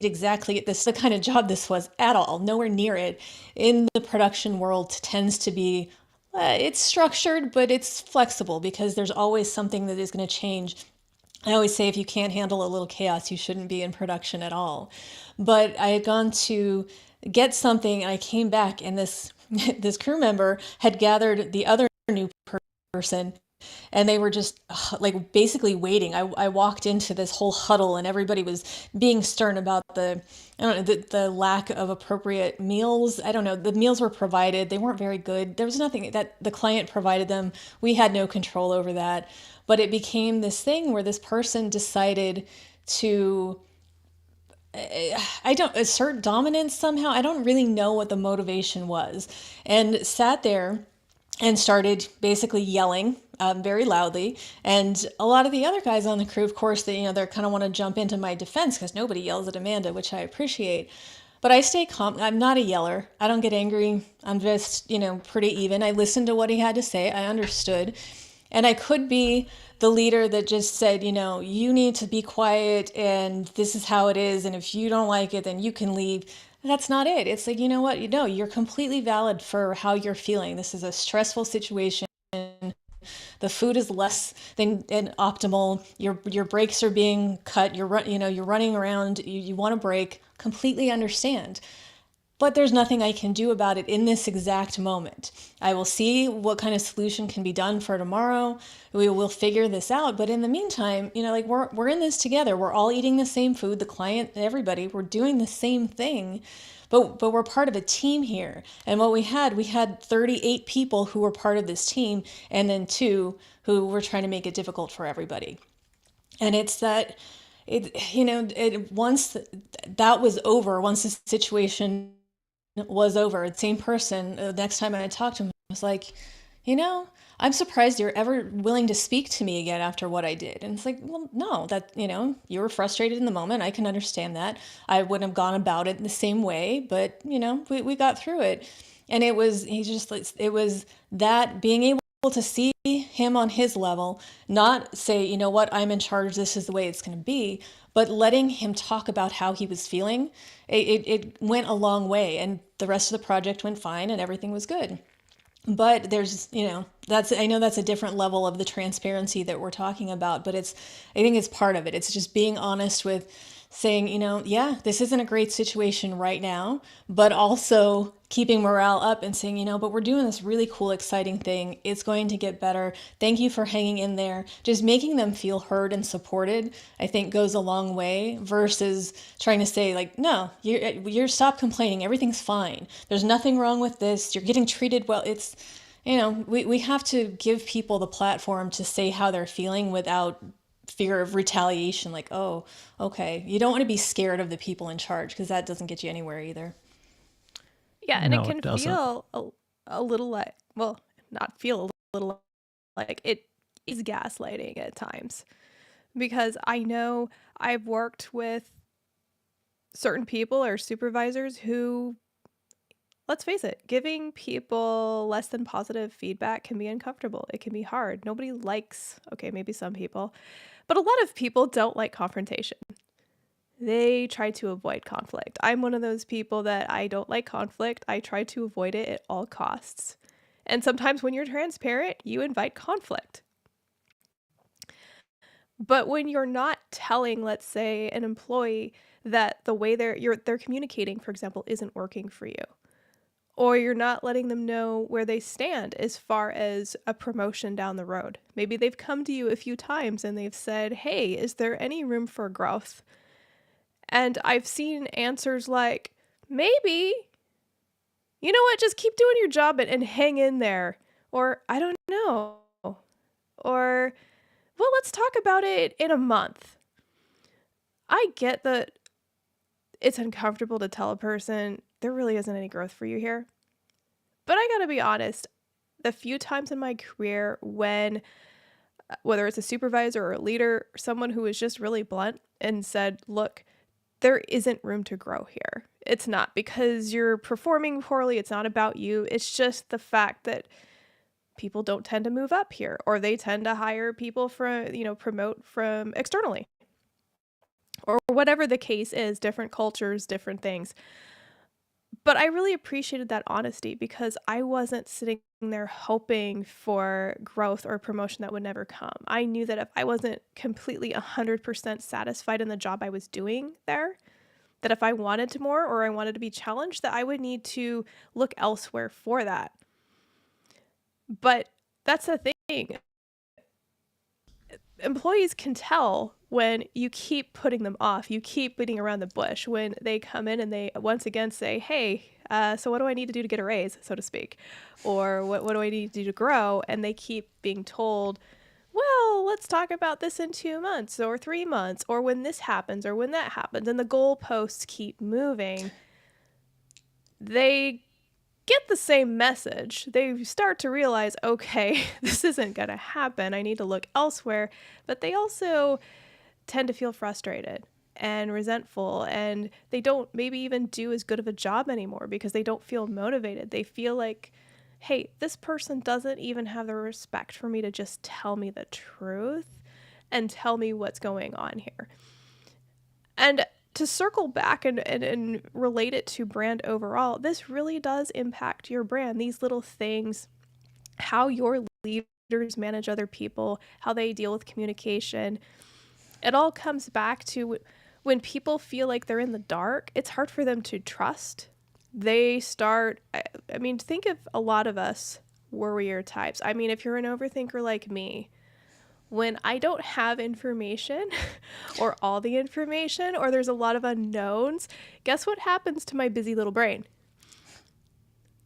S3: exactly this, the kind of job this was at all, nowhere near it. In the production world tends to be, it's structured, but it's flexible because there's always something that is going to change. I always say if you can't handle a little chaos, you shouldn't be in production at all. But I had gone to get something and I came back and this crew member had gathered the other new person. And they were just like basically waiting. I walked into this whole huddle and everybody was being stern about the lack of appropriate meals. I don't know. The meals were provided. They weren't very good. There was nothing that the client provided them. We had no control over that. But it became this thing where this person decided to assert dominance somehow. I don't really know what the motivation was, and sat there and started basically yelling very loudly. And a lot of the other guys on the crew, of course, they kind of want to jump into my defense because nobody yells at Amanda, which I appreciate. But I stay calm. I'm not a yeller. I don't get angry. I'm just, pretty even. I listened to what he had to say. I understood. And I could be the leader that just said, you need to be quiet and this is how it is. And if you don't like it, then you can leave. That's not it. It's like, you know what? You're completely valid for how you're feeling. This is a stressful situation. The food is less than optimal. Your breaks are being cut. You're running around. You want to break. Completely understand. But there's nothing I can do about it in this exact moment. I will see what kind of solution can be done for tomorrow. We will figure this out. But in the meantime, we're in this together. We're all eating the same food, the client, everybody, we're doing the same thing. But we're part of a team here. And what we had 38 people who were part of this team, and then 2 who were trying to make it difficult for everybody. And it's that once that was over, once the situation was over, the same person, the next time I talked to him, was like, I'm surprised you're ever willing to speak to me again after what I did. And it's like, well, no, that, you were frustrated in the moment. I can understand that. I wouldn't have gone about it in the same way, but, we got through it. And it was that being able to see him on his level, not say, you know what, I'm in charge, this is the way it's going to be, but letting him talk about how he was feeling, it went a long way, and the rest of the project went fine and everything was good. But there's, I know that's a different level of the transparency that we're talking about, but I think it's part of it. It's just being honest with saying, yeah, this isn't a great situation right now, but also keeping morale up and saying, but we're doing this really cool, exciting thing. It's going to get better. Thank you for hanging in there. Just making them feel heard and supported, I think, goes a long way versus trying to say like, no, you're stop complaining. Everything's fine. There's nothing wrong with this. You're getting treated well. It's, we have to give people the platform to say how they're feeling without fear of retaliation, like, oh, okay. You don't want to be scared of the people in charge because that doesn't get you anywhere either.
S1: Yeah, and
S2: No,
S1: it can
S2: it doesn't.
S1: feel a little like, well, not feel a little like it is gaslighting at times. Because I know I've worked with certain people or supervisors who, let's face it, giving people less than positive feedback can be uncomfortable. It can be hard. Nobody likes, okay, maybe some people, but a lot of people don't like confrontation. They try to avoid conflict. I'm one of those people that I don't like conflict. I try to avoid it at all costs. And sometimes when you're transparent, you invite conflict. But when you're not telling, let's say, an employee that the way they're communicating, for example, isn't working for you, or you're not letting them know where they stand as far as a promotion down the road. Maybe they've come to you a few times and they've said, hey, is there any room for growth? And I've seen answers like, maybe, you know what, just keep doing your job and hang in there. Or, I don't know. Or, well, let's talk about it in a month. I get that it's uncomfortable to tell a person there really isn't any growth for you here. But I gotta be honest, the few times in my career when, whether it's a supervisor or a leader, someone who was just really blunt and said, look, there isn't room to grow here. It's not because you're performing poorly. It's not about you. It's just the fact that people don't tend to move up here, or they tend to hire people from, promote from externally, or whatever the case is, different cultures, different things. But I really appreciated that honesty because I wasn't sitting there hoping for growth or promotion that would never come. I knew that if I wasn't completely 100% satisfied in the job I was doing there, that if I wanted to more or I wanted to be challenged, that I would need to look elsewhere for that. But that's the thing. Employees can tell when you keep putting them off, you keep beating around the bush, when they come in and they once again say, hey, so what do I need to do to get a raise, so to speak? Or what do I need to do to grow? And they keep being told, well, let's talk about this in 2 months or 3 months, or when this happens or when that happens. And the goalposts keep moving. They get the same message. They start to realize, okay, this isn't going to happen. I need to look elsewhere. But they also tend to feel frustrated and resentful, and they don't maybe even do as good of a job anymore because they don't feel motivated. They feel like hey, this person doesn't even have the respect for me to just tell me the truth and tell me what's going on here. And to circle back and relate it to brand overall, this really does impact your brand. These little things, how your leaders manage other people, how they deal with communication, it all comes back to when people feel like they're in the dark, it's hard for them to trust. They start, I mean, think of a lot of us worrier types. I mean, if you're an overthinker like me, when I don't have information or all the information, or there's a lot of unknowns, guess what happens to my busy little brain?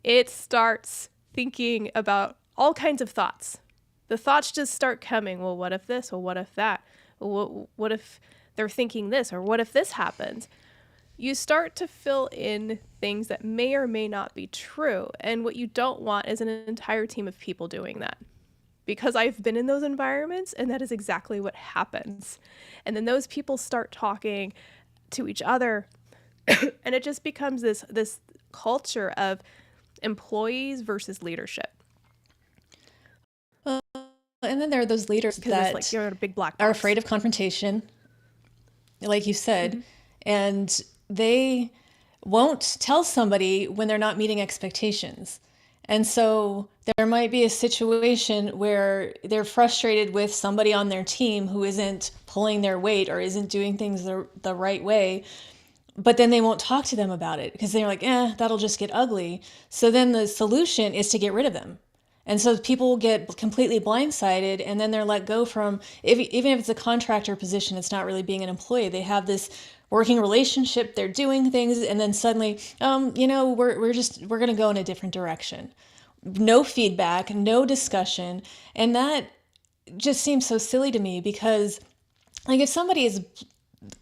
S1: It starts thinking about all kinds of thoughts. The thoughts just start coming. Well, what if this? Well, what if that? What if they're thinking this? Or what if this happens? You start to fill in things that may or may not be true. And what you don't want is an entire team of people doing that. Because I've been in those environments, and that is exactly what happens. And then those people start talking to each other, and it just becomes this culture of employees versus leadership.
S3: Well, and then there are those leaders that
S1: like you're in a big black box.
S3: Are afraid of confrontation, like you said, and they won't tell somebody when they're not meeting expectations. And so there might be a situation where they're frustrated with somebody on their team who isn't pulling their weight or isn't doing things the right way, but then they won't talk to them about it because they're like, that'll just get ugly. So then the solution is to get rid of them. And so people get completely blindsided, and then they're let go from, even if it's a contractor position, it's not really being an employee. They have this working relationship, they're doing things, and then suddenly, we're going to go in a different direction. No feedback, no discussion. And that just seems so silly to me because, like, if somebody is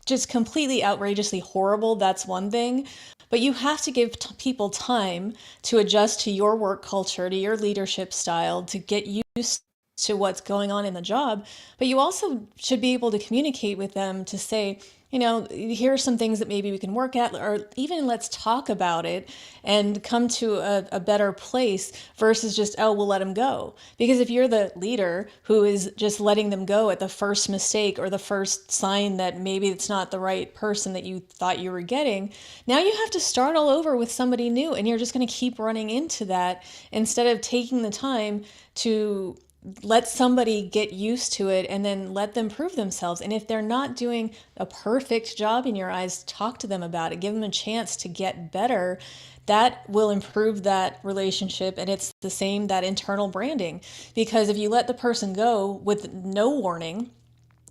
S3: just completely outrageously horrible, that's one thing. But you have to give people time to adjust to your work culture, to your leadership style, to get used to what's going on in the job. But you also should be able to communicate with them to say, here are some things that maybe we can work at, or even let's talk about it and come to a better place versus just, we'll let them go. Because if you're the leader who is just letting them go at the first mistake or the first sign that maybe it's not the right person that you thought you were getting, now you have to start all over with somebody new, and you're just going to keep running into that instead of taking the time to let somebody get used to it and then let them prove themselves. And if they're not doing a perfect job in your eyes, talk to them about it. Give them a chance to get better. That will improve that relationship. And it's the same, that internal branding. Because if you let the person go with no warning,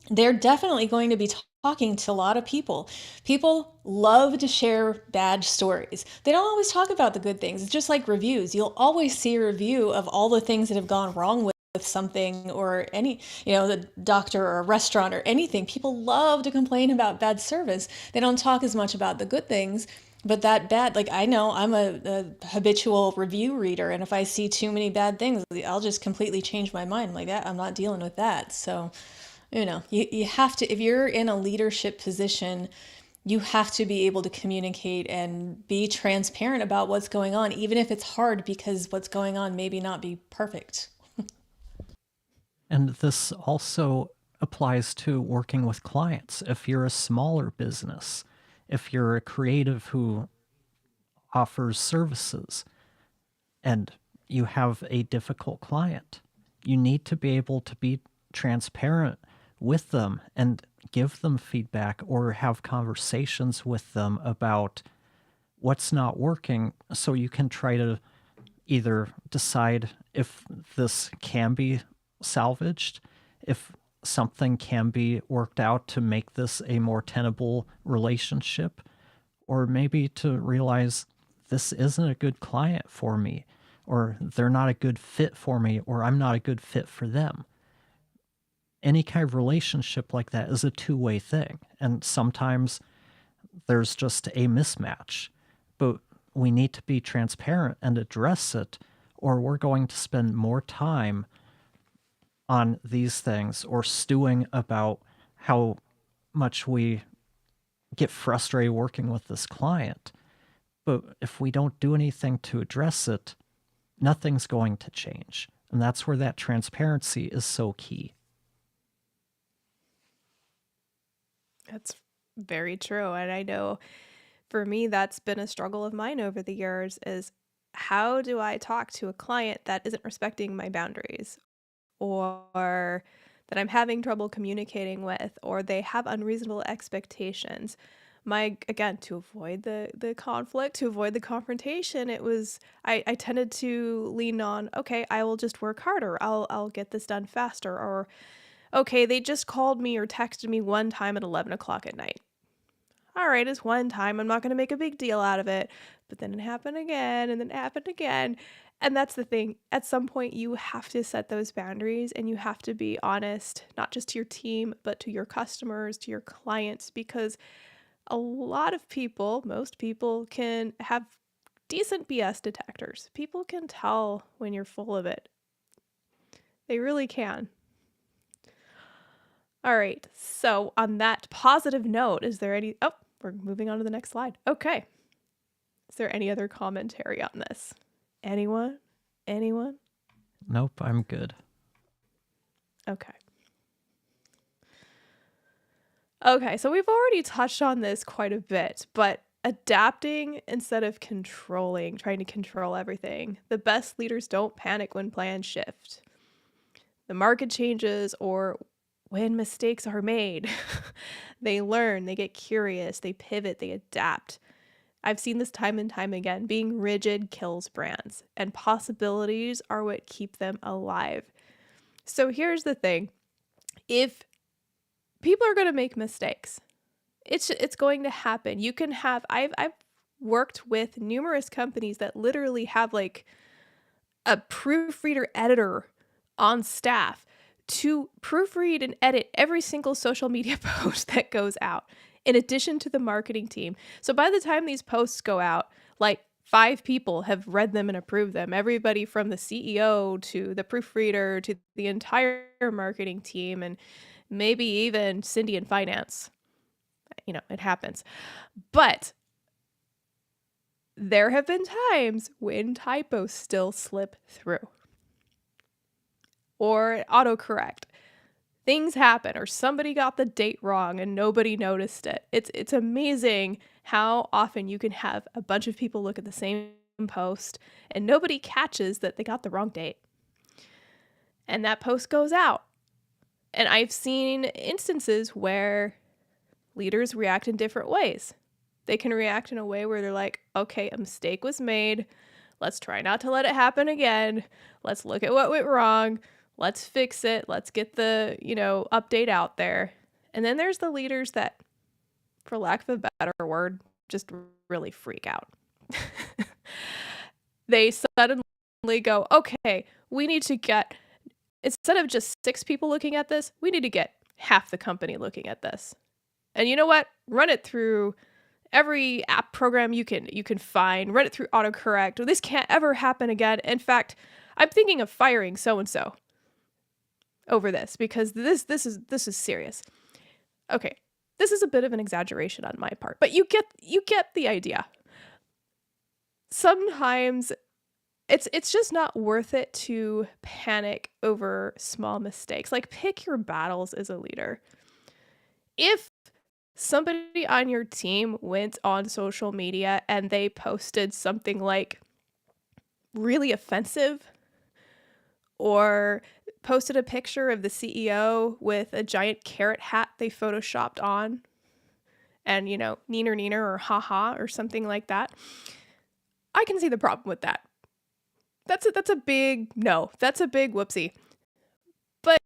S3: they're definitely going to be talking to a lot of people. People love to share bad stories. They don't always talk about the good things. It's just like reviews. You'll always see a review of all the things that have gone wrong with something, or any, the doctor or a restaurant or anything. People love to complain about bad service. They don't talk as much about the good things. But that bad, like, I know I'm a habitual review reader, and if I see too many bad things, I'll just completely change my mind. Like, that, I'm not dealing with that. So, you have to, if you're in a leadership position, you have to be able to communicate and be transparent about what's going on, even if it's hard, because what's going on maybe not be perfect.
S2: And this also applies to working with clients. If you're a smaller business, if you're a creative who offers services and you have a difficult client, you need to be able to be transparent with them and give them feedback or have conversations with them about what's not working, so you can try to either decide if this can be salvaged, if something can be worked out to make this a more tenable relationship, or maybe to realize this isn't a good client for me, or they're not a good fit for me, or I'm not a good fit for them. Any kind of relationship like that is a two-way thing, and sometimes there's just a mismatch, but we need to be transparent and address it, or we're going to spend more time on these things or stewing about how much we get frustrated working with this client. But if we don't do anything to address it, nothing's going to change. And that's where that transparency is so key.
S1: That's very true. And I know for me, that's been a struggle of mine over the years is how do I talk to a client that isn't respecting my boundaries or that I'm having trouble communicating with, or they have unreasonable expectations? Again, to avoid the conflict, to avoid the confrontation, I tended to lean on, okay, I will just work harder. I'll get this done faster. Or, okay, they just called me or texted me one time at 11 o'clock at night. All right, it's one time. I'm not going to make a big deal out of it. But then it happened again, and then it happened again. And that's the thing. At some point, you have to set those boundaries and you have to be honest, not just to your team, but to your customers, to your clients, because a lot of people, most people, can have decent BS detectors. People can tell when you're full of it. They really can. All right. So on that positive note, is there any... Oh, we're moving on to the next slide. Okay. Is there any other commentary on this? Anyone?
S2: Nope, I'm good.
S1: Okay. Okay, so we've already touched on this quite a bit, but adapting instead of controlling, trying to control everything. The best leaders don't panic when plans shift. The market changes or when mistakes are made. They learn, they get curious, they pivot, they adapt. I've seen this time and time again. Being rigid kills brands, and possibilities are what keep them alive. So here's the thing. If people are going to make mistakes, it's going to happen. You can have, I've worked with numerous companies that literally have like a proofreader editor on staff to proofread and edit every single social media post that goes out, in addition to the marketing team. So by the time these posts go out, like 5 people have read them and approved them. Everybody from the CEO to the proofreader to the entire marketing team, and maybe even Cindy in finance. You know, it happens. But there have been times when typos still slip through. Or autocorrect. Things happen, or somebody got the date wrong and nobody noticed it. It's amazing how often you can have a bunch of people look at the same post and nobody catches that they got the wrong date. And that post goes out. And I've seen instances where leaders react in different ways. They can react in a way where they're like, okay, a mistake was made. Let's try not to let it happen again. Let's look at what went wrong. Let's fix it. Let's get the, update out there. And then there's the leaders that, for lack of a better word, just really freak out. They suddenly go, okay, we need to get, instead of just 6 people looking at this, we need to get half the company looking at this. And you know what? Run it through every app program you can find. Run it through autocorrect. This can't ever happen again. In fact, I'm thinking of firing so-and-so over this because this is serious. Okay, this is a bit of an exaggeration on my part, but you get the idea. Sometimes it's just not worth it to panic over small mistakes. Like, pick your battles as a leader. If somebody on your team went on social media and they posted something like really offensive, or posted a picture of the CEO with a giant carrot hat they photoshopped on, and, neener or haha or something like that, I can see the problem with that. That's a big no. That's a big whoopsie. But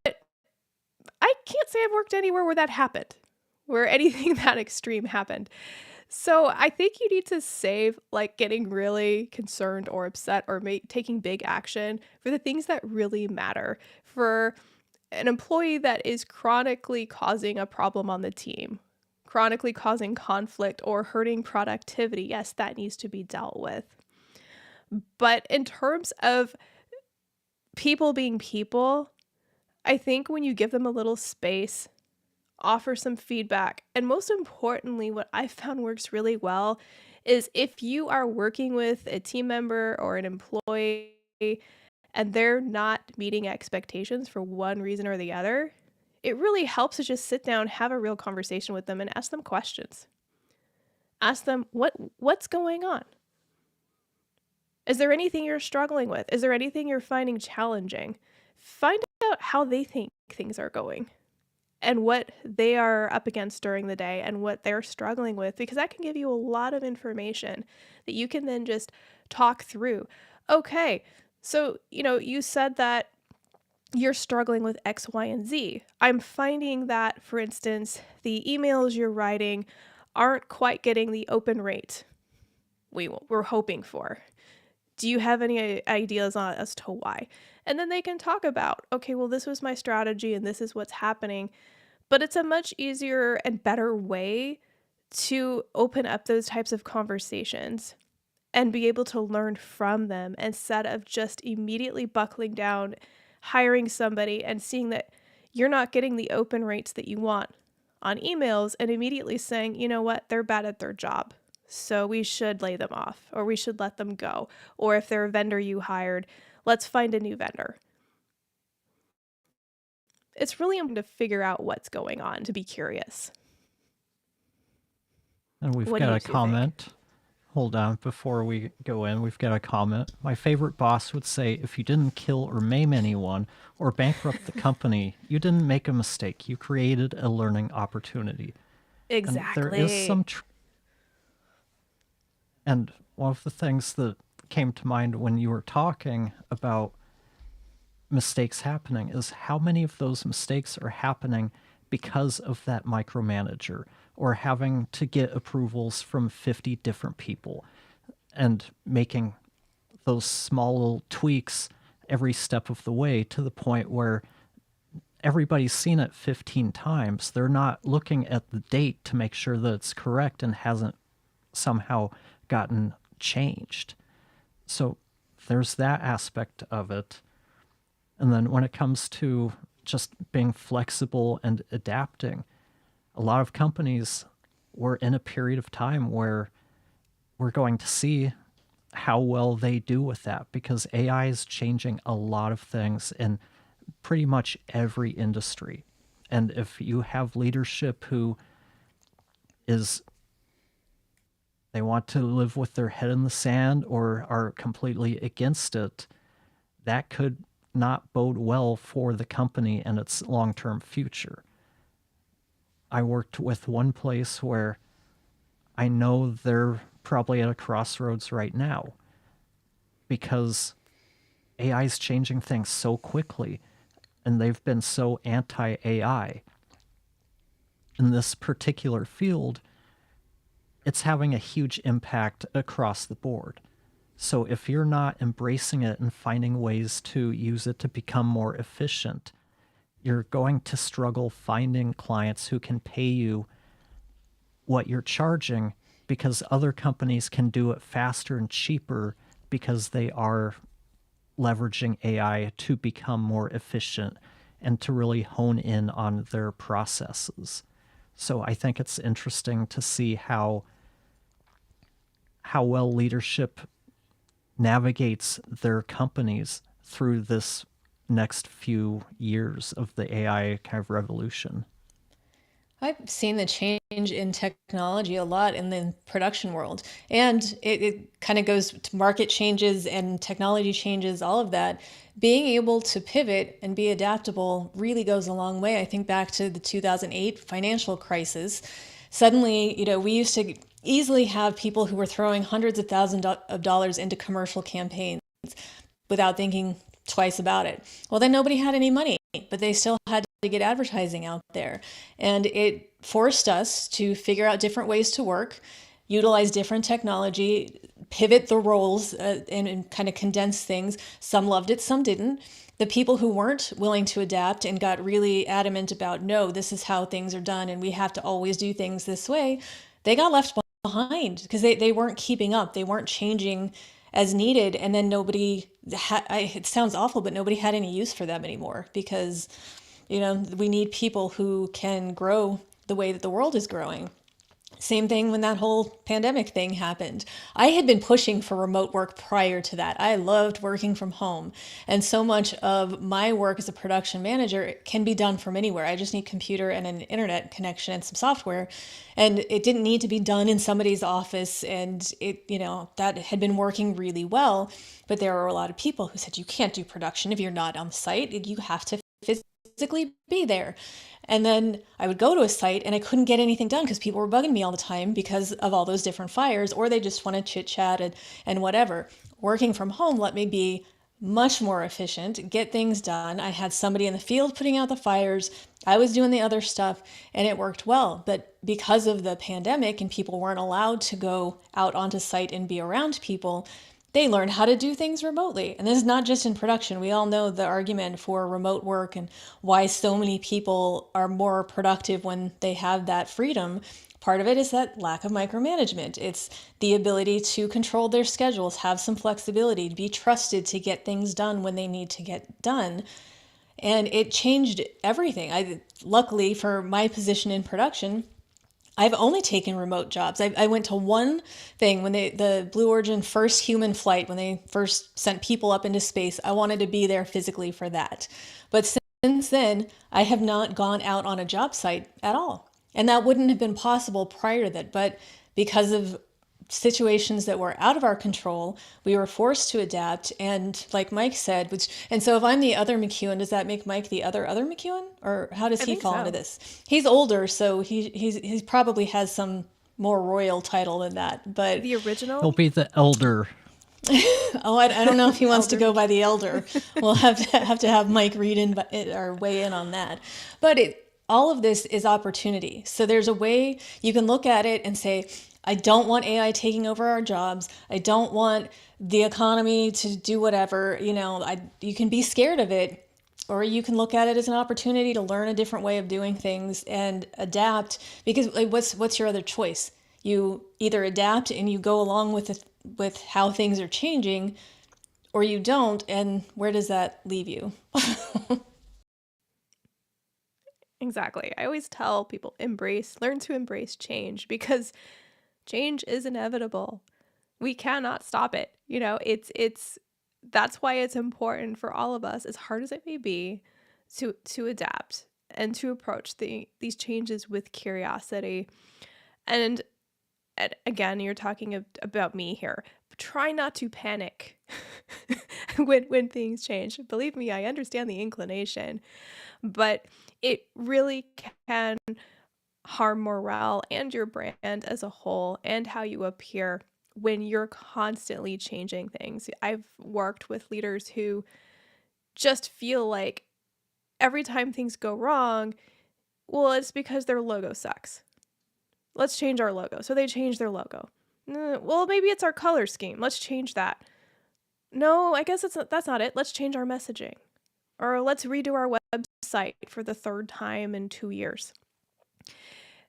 S1: I can't say I've worked anywhere where that happened, where anything that extreme happened. So I think you need to save like getting really concerned or upset or taking big action for the things that really matter. For an employee that is chronically causing a problem on the team, chronically causing conflict or hurting productivity, yes, that needs to be dealt with. But in terms of people being people, I think when you give them a little space, offer some feedback, and most importantly, what I found works really well is if you are working with a team member or an employee and they're not meeting expectations for one reason or the other, it really helps to just sit down, have a real conversation with them and ask them questions. Ask them, what's going on? Is there anything you're struggling with? Is there anything you're finding challenging? Find out how they think things are going and what they are up against during the day and what they're struggling with, because that can give you a lot of information that you can then just talk through. Okay, so, you said that you're struggling with X, Y, and Z. I'm finding that, for instance, the emails you're writing aren't quite getting the open rate we're hoping for. Do you have any ideas on as to why? And then they can talk about, okay, well, this was my strategy and this is what's happening. But it's a much easier and better way to open up those types of conversations and be able to learn from them instead of just immediately buckling down, hiring somebody and seeing that you're not getting the open rates that you want on emails and immediately saying, you know what, they're bad at their job, so we should lay them off or we should let them go. Or if they're a vendor you hired, let's find a new vendor. It's really important to figure out what's going on, to be curious.
S2: And we've got a comment. Hold on, before we go in, we've got a comment. My favorite boss would say, if you didn't kill or maim anyone or bankrupt the company, you didn't make a mistake. You created a learning opportunity.
S1: Exactly.
S2: And there is some... And one of the things that came to mind when you were talking about mistakes happening is how many of those mistakes are happening because of that micromanager or having to get approvals from 50 different people and making those small little tweaks every step of the way to the point where everybody's seen it 15 times. They're not looking at the date to make sure that it's correct and hasn't somehow gotten changed. So there's that aspect of it. And then when it comes to just being flexible and adapting, a lot of companies were in a period of time where we're going to see how well they do with that, because AI is changing a lot of things in pretty much every industry. And if you have leadership who they want to live with their head in the sand or are completely against it, that could not bode well for the company and its long-term future. I worked with one place where I know they're probably at a crossroads right now because AI is changing things so quickly and they've been so anti-AI. In this particular field, it's having a huge impact across the board. So if you're not embracing it and finding ways to use it to become more efficient, you're going to struggle finding clients who can pay you what you're charging, because other companies can do it faster and cheaper because they are leveraging AI to become more efficient and to really hone in on their processes. So I think it's interesting to see how well leadership navigates their companies through this next few years of the AI kind of revolution.
S3: I've seen the change in technology a lot in the production world, and it kind of goes to market changes and technology changes, all of that. Being able to pivot and be adaptable really goes a long way. I think back to the 2008 financial crisis. Suddenly, we used to easily have people who were throwing hundreds of thousands of dollars into commercial campaigns without thinking twice about it. Well, then nobody had any money, but they still had to get advertising out there. And it forced us to figure out different ways to work, utilize different technology, pivot the roles, and kind of condense things. Some loved it, some didn't. The people who weren't willing to adapt and got really adamant about, no, this is how things are done and we have to always do things this way, they got left behind because they weren't keeping up. They weren't changing as needed. And then it sounds awful, but nobody had any use for them anymore because, we need people who can grow the way that the world is growing. Same thing when that whole pandemic thing happened. I had been pushing for remote work prior to that. I loved working from home. And so much of my work as a production manager can be done from anywhere. I just need a computer and an internet connection and some software. And it didn't need to be done in somebody's office. And that had been working really well. But there were a lot of people who said, you can't do production if you're not on site. You have to physically be there. And then I would go to a site and I couldn't get anything done because people were bugging me all the time because of all those different fires, or they just want to chit chat and whatever. Working from home let me be much more efficient, get things done. I had somebody in the field putting out the fires. I was doing the other stuff and it worked well. But because of the pandemic and people weren't allowed to go out onto site and be around people, they learn how to do things remotely. And this is not just in production. We all know the argument for remote work and why so many people are more productive when they have that freedom. Part of it is that lack of micromanagement. It's the ability to control their schedules, have some flexibility, to be trusted to get things done when they need to get done. And it changed everything. Luckily for my position in production, I've only taken remote jobs. I went to one thing when the Blue Origin first human flight, when they first sent people up into space. I wanted to be there physically for that. But since then, I have not gone out on a job site at all. And that wouldn't have been possible prior to that. But because of situations that were out of our control, we were forced to adapt. And like Mike said, and so if I'm the other McEwen, does that make Mike the other McEwen? Or how does he fall into this? He's older, so he probably has some more royal title than that. But
S1: the original?
S2: He'll be the elder.
S3: Oh, I don't know if he wants to go by the elder. We'll have to have Mike read in or weigh in on that. But all of this is opportunity. So there's a way you can look at it and say, I don't want AI taking over our jobs. I don't want the economy to do whatever. You can be scared of it, or you can look at it as an opportunity to learn a different way of doing things and adapt. Because what's your other choice? You either adapt and you go along with how things are changing, or you don't. And where does that leave you?
S1: Exactly. I always tell people learn to embrace change, because change is inevitable. We cannot stop it. That's why it's important for all of us, as hard as it may be, to adapt and to approach these changes with curiosity. And again, you're talking about me here. Try not to panic when things change. Believe me, I understand the inclination, but it really can harm morale and your brand as a whole and how you appear when you're constantly changing things. I've worked with leaders who just feel like every time things go wrong, well, it's because their logo sucks. Let's change our logo. So they change their logo. Well, maybe it's our color scheme. Let's change that. No, I guess that's not it. Let's change our messaging. Or let's redo our website for the third time in 2 years.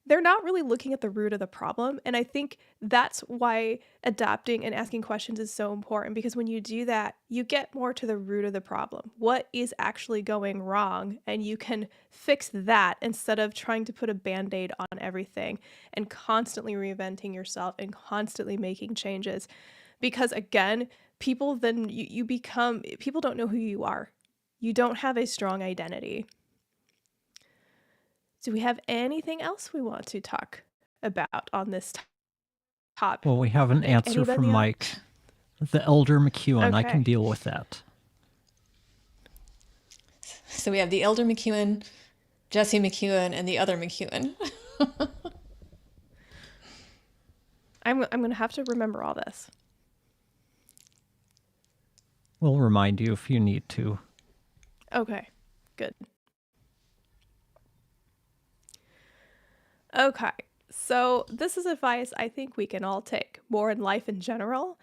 S1: They're not really looking at the root of the problem. And I think that's why adapting and asking questions is so important, because when you do that, you get more to the root of the problem. What is actually going wrong? And you can fix that instead of trying to put a Band-Aid on everything and constantly reinventing yourself and constantly making changes. Because again, people then people don't know who you are. You don't have a strong identity. Do we have anything else we want to talk about on this topic?
S2: Well, we have an answer from Mike. The elder McEwen.
S1: Okay.
S2: I can deal with that.
S3: So we have the elder McEwen, Jesse McEwen, and the other McEwen.
S1: I'm going to have to remember all this.
S2: We'll remind you if you need to.
S1: Okay, good. Okay, so this is advice I think we can all take, more in life in general.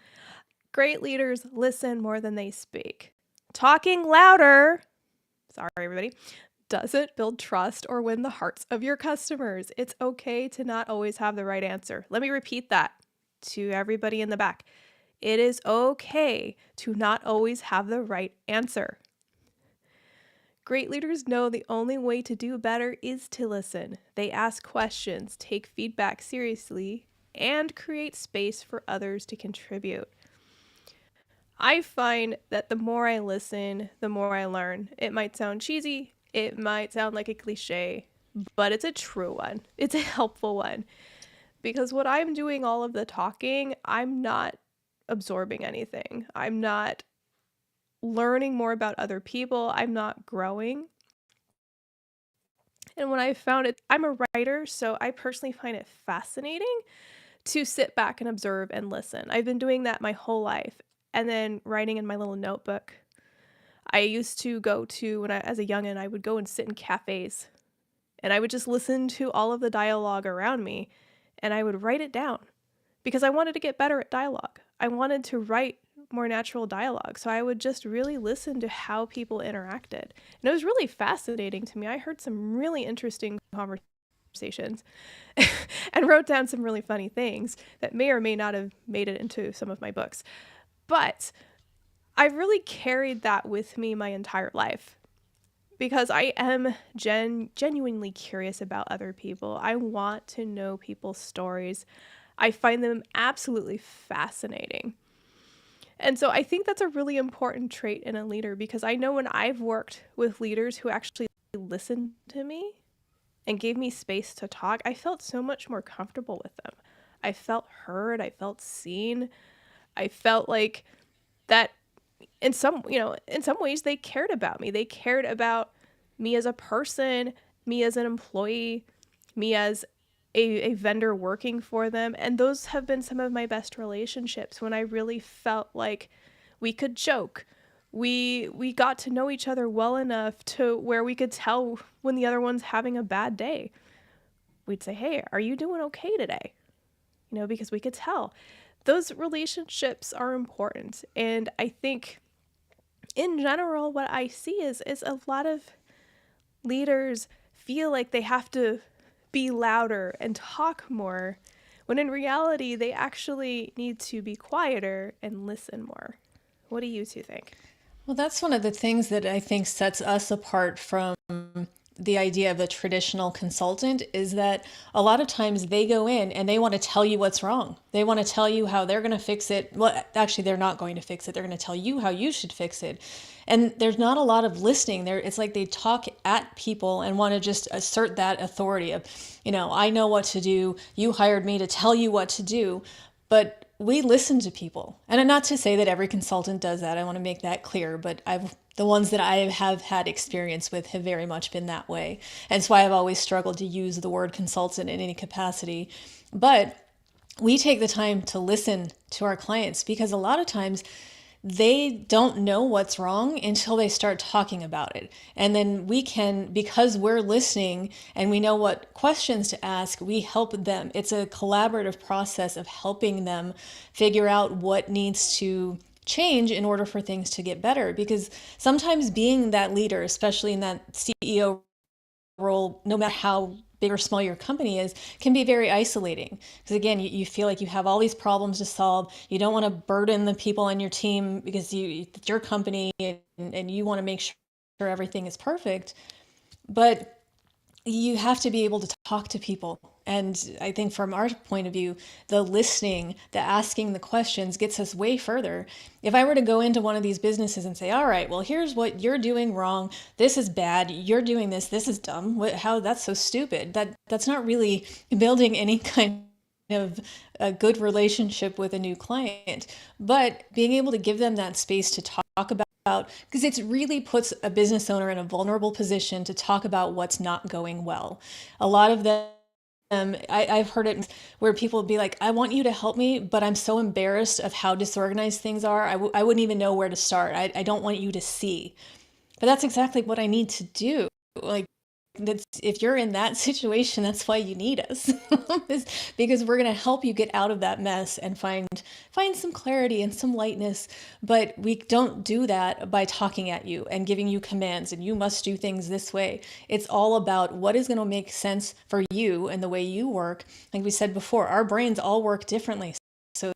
S1: Great leaders listen more than they speak. Talking louder, sorry everybody, doesn't build trust or win the hearts of your customers. It's okay to not always have the right answer. Let me repeat that to everybody in the back. It is okay to not always have the right answer. Great leaders know the only way to do better is to listen. They ask questions, take feedback seriously, and create space for others to contribute. I find that the more I listen, the more I learn. It might sound cheesy, it might sound like a cliche, but it's a true one. It's a helpful one. Because when I'm doing all of the talking, I'm not absorbing anything. I'm not learning more about other people. I'm not growing. And when I found it, I'm a writer, so I personally find it fascinating to sit back and observe and listen. I've been doing that my whole life. And then writing in my little notebook. I used to go to, as a youngin', I would go and sit in cafes and I would just listen to all of the dialogue around me and I would write it down because I wanted to get better at dialogue. I wanted to write more natural dialogue. So I would just really listen to how people interacted. And it was really fascinating to me. I heard some really interesting conversations and wrote down some really funny things that may or may not have made it into some of my books. But I really carried that with me my entire life because I am genuinely curious about other people. I want to know people's stories. I find them absolutely fascinating. And so I think that's a really important trait in a leader because I know when I've worked with leaders who actually listened to me and gave me space to talk, I felt so much more comfortable with them. I felt heard. I felt seen. I felt like that in some ways they cared about me. They cared about me as a person, me as an employee, me as a vendor working for them. And those have been some of my best relationships when I really felt like we could joke. We got to know each other well enough to where we could tell when the other one's having a bad day. We'd say, "Hey, are you doing okay today?" Because we could tell. Those relationships are important. And I think in general, what I see is a lot of leaders feel like they have to be louder and talk more, when in reality, they actually need to be quieter and listen more. What do you two think?
S3: Well, that's one of the things that I think sets us apart from the idea of a traditional consultant is that a lot of times they go in and they want to tell you what's wrong. They want to tell you how they're going to fix it. Well, actually, they're not going to fix it. They're going to tell you how you should fix it. And there's not a lot of listening there. It's like they talk at people and want to just assert that authority of, I know what to do. You hired me to tell you what to do. But we listen to people. And not to say that every consultant does that. I want to make that clear. But the ones that I have had experience with have very much been that way. And that's why I've always struggled to use the word consultant in any capacity. But we take the time to listen to our clients because a lot of times they don't know what's wrong until they start talking about it. And then we can, because we're listening and we know what questions to ask, we help them. It's a collaborative process of helping them figure out what needs to change in order for things to get better. Because sometimes being that leader, especially in that CEO role, no matter how big or small your company is, can be very isolating. Because again, you feel like you have all these problems to solve. You don't want to burden the people on your team because it's your company and you want to make sure everything is perfect. But you have to be able to talk to people. And I think from our point of view, the listening, the asking the questions gets us way further. If I were to go into one of these businesses and say, all right, well, here's what you're doing wrong. This is bad. You're doing this. This is dumb. How that's so stupid. That's not really building any kind of a good relationship with a new client. But being able to give them that space to talk about, because it really puts a business owner in a vulnerable position to talk about what's not going well. A lot of them, I've heard it where people would be like, I want you to help me, but I'm so embarrassed of how disorganized things are. I wouldn't even know where to start. I don't want you to see. But that's exactly what I need to do. Like, if you're in that situation, that's why you need us, because we're going to help you get out of that mess and find some clarity and some lightness. But we don't do that by talking at you and giving you commands and you must do things this way. It's all about what is going to make sense for you and the way you work. Like we said before, our brains all work differently. So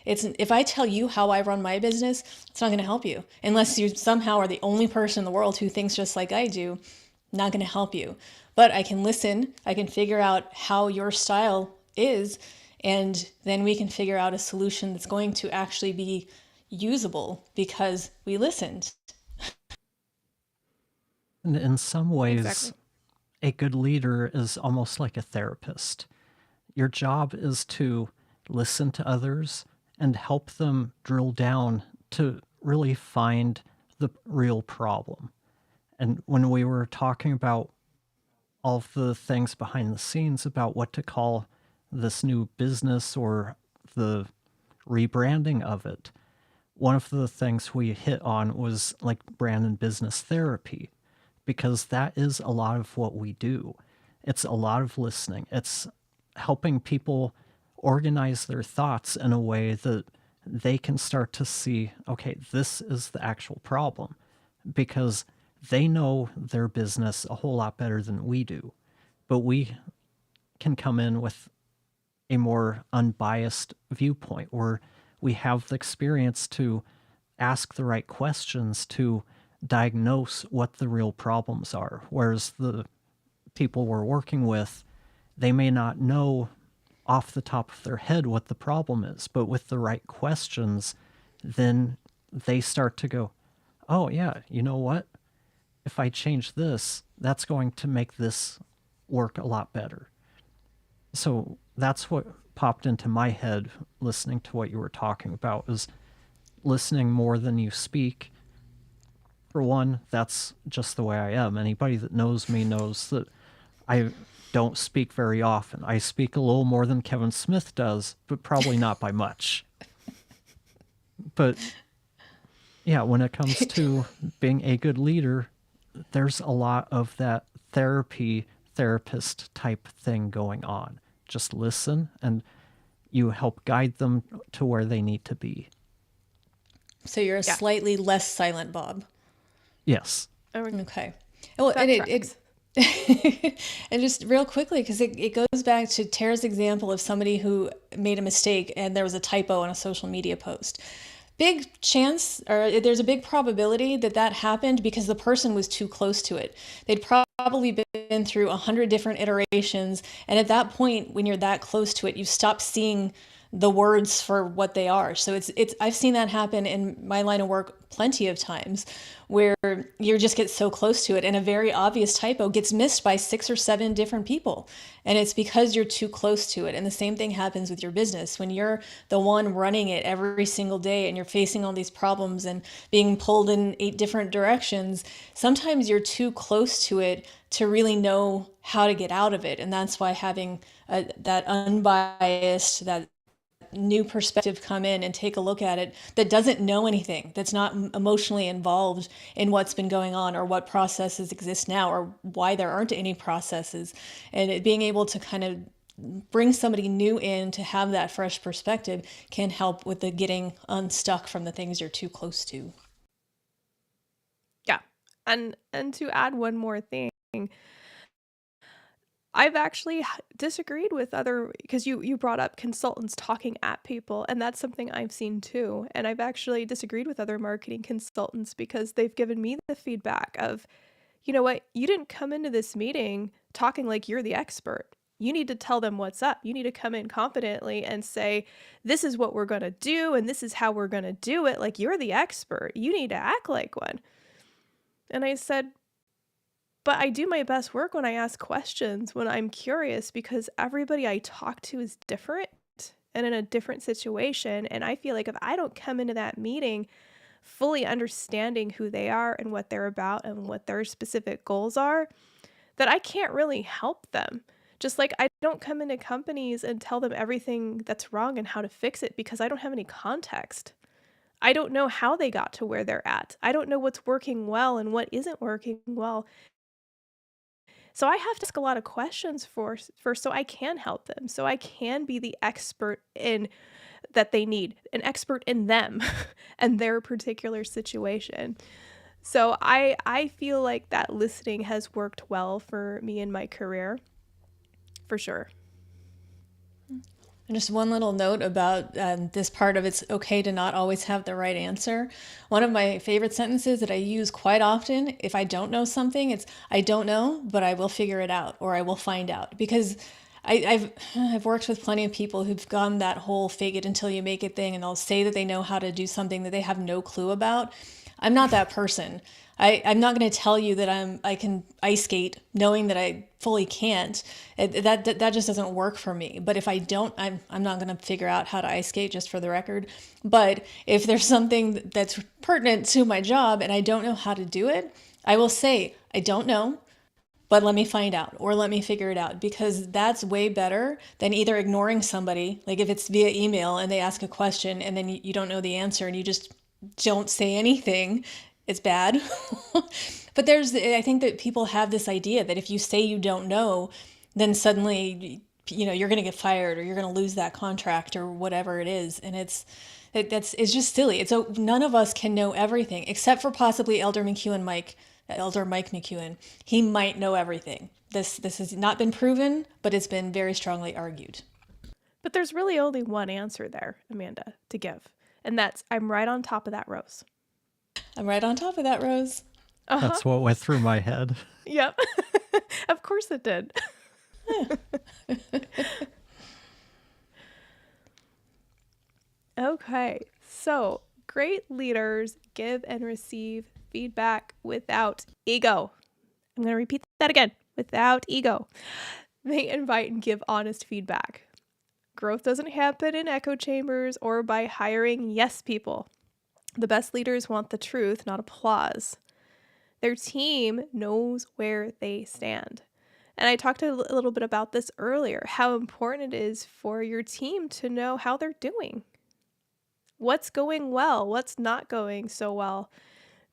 S3: if I tell you how I run my business, it's not going to help you unless you somehow are the only person in the world who thinks just like I do. Not going to help you. But I can listen, I can figure out how your style is, and then we can figure out a solution that's going to actually be usable because we listened.
S2: And in some ways,
S1: Exactly.
S2: a good leader is almost like a therapist. Your job is to listen to others and help them drill down to really find the real problem. And when we were talking about all of the things behind the scenes about what to call this new business or the rebranding of it, one of the things we hit on was like brand and business therapy, because that is a lot of what we do. It's a lot of listening. It's helping people organize their thoughts in a way that they can start to see, okay, this is the actual problem, because they know their business a whole lot better than we do. But we can come in with a more unbiased viewpoint where we have the experience to ask the right questions to diagnose what the real problems are. Whereas the people we're working with, they may not know off the top of their head what the problem is, but with the right questions, then they start to go, oh yeah, you know what? If I change this, that's going to make this work a lot better. So that's what popped into my head listening to what you were talking about, is listening more than you speak. For one, that's just the way I am. Anybody that knows me knows that I don't speak very often. I speak a little more than Kevin Smith does, but probably not by much. But yeah, when it comes to being a good leader, there's a lot of that therapist type thing going on. Just listen and you help guide them to where they need to be.
S3: So you're a
S1: Yeah.
S3: slightly less silent Bob.
S2: Yes.
S3: Okay. Well,
S1: That
S3: and
S1: tracks.
S3: and just real quickly, because it goes back to Tara's example of somebody who made a mistake and there was a typo on a social media post. Big chance, or there's a big probability that that happened because the person was too close to it. They'd probably been through 100 different iterations, and at that point, when you're that close to it, you stop seeing the words for what they are. So it's I've seen that happen in my line of work plenty of times, where you just get so close to it and a very obvious typo gets missed by 6 or 7 different people, and it's because you're too close to it. And the same thing happens with your business when you're the one running it every single day and you're facing all these problems and being pulled in 8 different directions. Sometimes you're too close to it to really know how to get out of it, and that's why having that unbiased, that new perspective come in and take a look at it that doesn't know anything, that's not emotionally involved in what's been going on or what processes exist now or why there aren't any processes, and it being able to kind of bring somebody new in to have that fresh perspective can help with the getting unstuck from the things you're too close to.
S1: Yeah. And to add one more thing, I've actually disagreed with other, because you brought up consultants talking at people, and that's something I've seen too. And I've actually disagreed with other marketing consultants because they've given me the feedback of, you know what, you didn't come into this meeting talking like you're the expert. You need to tell them what's up. You need to come in confidently and say, this is what we're going to do, and this is how we're going to do it. Like, you're the expert. You need to act like one. And I said, but I do my best work when I ask questions, when I'm curious, because everybody I talk to is different and in a different situation. And I feel like if I don't come into that meeting fully understanding who they are and what they're about and what their specific goals are, that I can't really help them. Just like I don't come into companies and tell them everything that's wrong and how to fix it because I don't have any context. I don't know how they got to where they're at. I don't know what's working well and what isn't working well. So I have to ask a lot of questions first so I can help them, so I can be the expert in that they need, an expert in them and their particular situation. So I feel like that listening has worked well for me in my career, for sure.
S3: And just one little note about this part of it's okay to not always have the right answer. One of my favorite sentences that I use quite often, if I don't know something, it's I don't know, but I will figure it out, or I will find out. Because I've worked with plenty of people who've gone that whole fake it until you make it thing, and they'll say that they know how to do something that they have no clue about. I'm not that person. I'm not going to tell you that I can ice skate knowing that I fully can't. That just doesn't work for me. But if I don't, I'm not going to figure out how to ice skate, just for the record. But if there's something that's pertinent to my job and I don't know how to do it, I will say, I don't know, but let me find out, or let me figure it out, because that's way better than either ignoring somebody. Like if it's via email and they ask a question and then you don't know the answer and you just don't say anything, it's bad. But I think that people have this idea that if you say you don't know, then suddenly, you're going to get fired, or you're going to lose that contract, or whatever it is. And it's just silly. None of us can know everything, except for possibly Elder Mike McEwen. He might know everything. This has not been proven, but it's been very strongly argued.
S1: But there's really only one answer there, Amanda, to give. And that's, I'm right on top of that, Rose.
S3: I'm right on top of that, Rose.
S1: Uh-huh.
S2: That's what went through my head.
S1: Yep. Of course it did. Okay. So great leaders give and receive feedback without ego. I'm going to repeat that again. Without ego. They invite and give honest feedback. Growth doesn't happen in echo chambers or by hiring yes people. The best leaders want the truth, not applause. Their team knows where they stand. And I talked a little bit about this earlier, how important it is for your team to know how they're doing. What's going well, what's not going so well.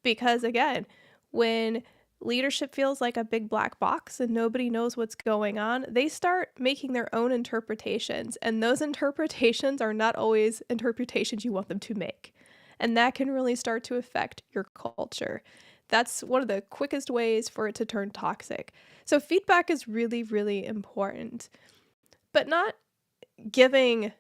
S1: Because again, when leadership feels like a big black box and nobody knows what's going on, they start making their own interpretations. And those interpretations are not always interpretations you want them to make. And that can really start to affect your culture. That's one of the quickest ways for it to turn toxic. So feedback is really, really important. But not giving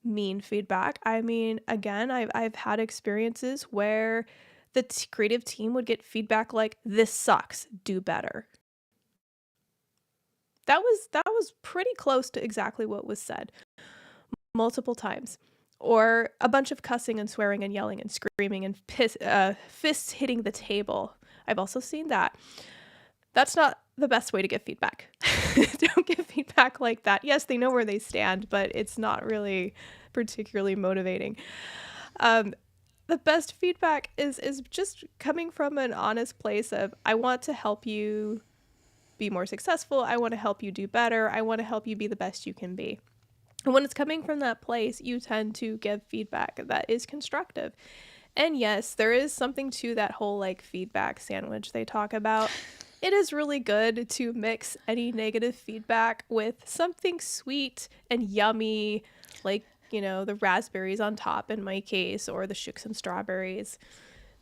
S1: mean feedback. I mean, again, I've had experiences where the creative team would get feedback like, this sucks, do better. That was pretty close to exactly what was said multiple times. Or a bunch of cussing and swearing and yelling and screaming and fists hitting the table. I've also seen that. That's not the best way to give feedback. Don't give feedback like that. Yes, they know where they stand, but it's not really particularly motivating. The best feedback is just coming from an honest place of, I want to help you be more successful. I want to help you do better. I want to help you be the best you can be. And when it's coming from that place, you tend to give feedback that is constructive. And yes, there is something to that whole like feedback sandwich they talk about. It is really good to mix any negative feedback with something sweet and yummy, like, the raspberries on top in my case, or the shooks and strawberries.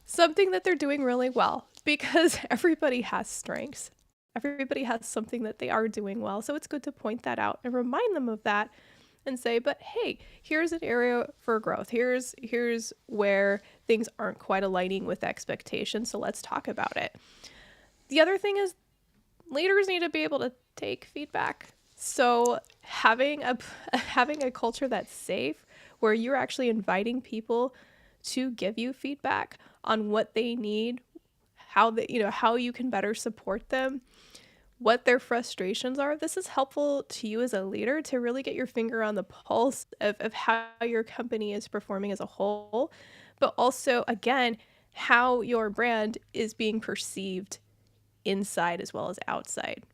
S1: Something that they're doing really well, because everybody has strengths. Everybody has something that they are doing well. So it's good to point that out and remind them of that. And say, but hey, here's an area for growth. Here's where things aren't quite aligning with expectations. So let's talk about it. The other thing is leaders need to be able to take feedback. So having a culture that's safe, where you're actually inviting people to give you feedback on what they need, how you can better support them, what their frustrations are. This is helpful to you as a leader to really get your finger on the pulse of how your company is performing as a whole, but also, again, how your brand is being perceived inside as well as outside.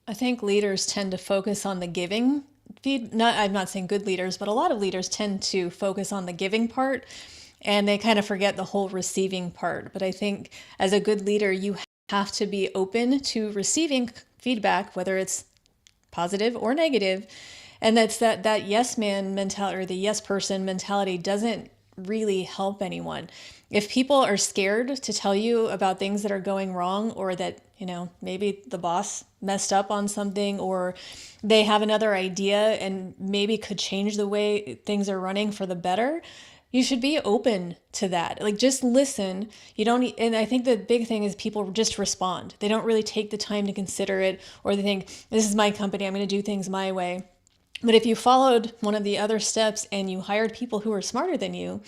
S3: I think leaders tend to focus on the giving I'm not saying good leaders, but a lot of leaders tend to focus on the giving part, and they kind of forget the whole receiving part. But I think as a good leader, you have to be open to receiving feedback, whether it's positive or negative. And that's that yes man mentality, or the yes person mentality, doesn't really help anyone. If people are scared to tell you about things that are going wrong, or that, maybe the boss messed up on something, or they have another idea and maybe could change the way things are running for the better, you should be open to that. Like, just listen. You don't, and I think the big thing is people just respond. They don't really take the time to consider it, or they think, this is my company, I'm going to do things my way. But if you followed one of the other steps and you hired people who are smarter than you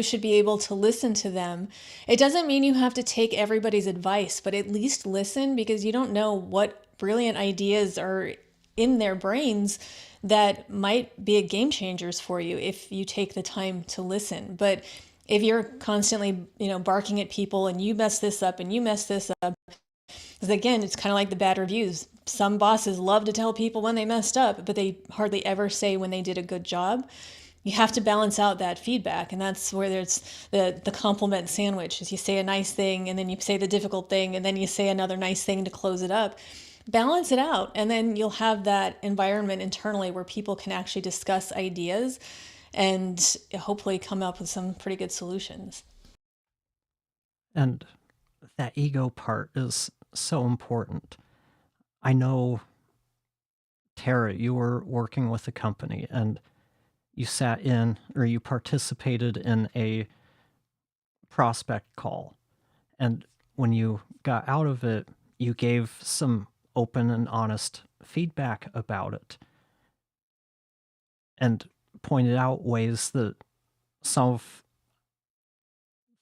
S3: should be able to listen to them. It doesn't mean you have to take everybody's advice, but at least listen, because you don't know what brilliant ideas are in their brains that might be game changers for you if you take the time to listen. But if you're constantly, barking at people and you mess this up and you mess this up, because again, it's kind of like the bad reviews. Some bosses love to tell people when they messed up, but they hardly ever say when they did a good job. You have to balance out that feedback. And that's where there's the compliment sandwich, is you say a nice thing and then you say the difficult thing and then you say another nice thing to close it up. Balance it out. And then you'll have that environment internally where people can actually discuss ideas and hopefully come up with some pretty good solutions.
S2: And that ego part is so important. I know, Tara, you were working with a company and you sat in, or you participated in a prospect call. And when you got out of it, you gave some open and honest feedback about it and pointed out ways that some of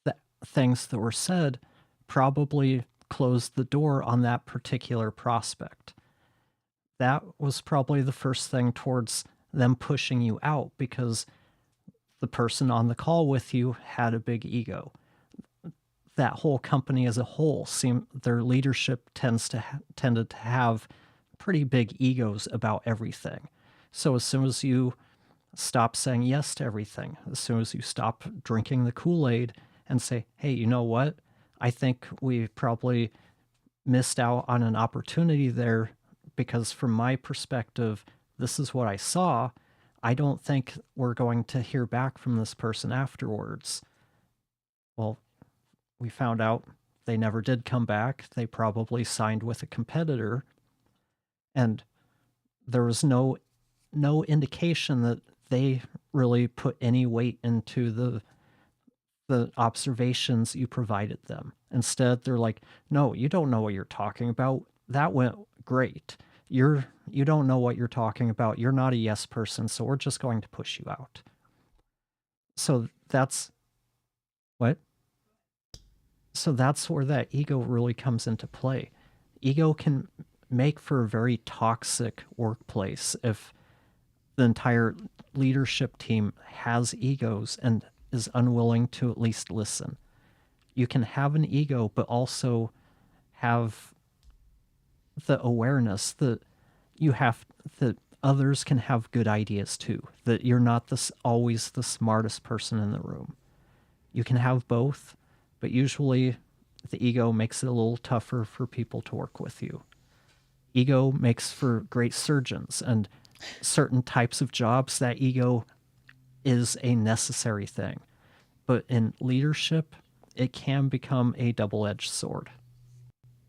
S2: the things that were said probably closed the door on that particular prospect. That was probably the first thing towards them pushing you out, because the person on the call with you had a big ego. That whole company as a whole their leadership tended to have pretty big egos about everything. So as soon as you stop saying yes to everything, as soon as you stop drinking the Kool-Aid and say, hey, you know what? I think we probably missed out on an opportunity there, because from my perspective, this is what I saw. I don't think we're going to hear back from this person afterwards. Well, we found out they never did come back. They probably signed with a competitor. And there was no indication that they really put any weight into the observations you provided them. Instead, they're like, no, you don't know what you're talking about. That went great. You don't know what you're talking about. You're not a yes person, so we're just going to push you out. So that's what? So that's where that ego really comes into play. Ego can make for a very toxic workplace if the entire leadership team has egos and is unwilling to at least listen. You can have an ego, but also have the awareness that that others can have good ideas too, that you're not always the smartest person in the room. You can have both, but usually the ego makes it a little tougher for people to work with you. Ego makes for great surgeons, and certain types of jobs, that ego is a necessary thing. But in leadership, it can become a double-edged sword.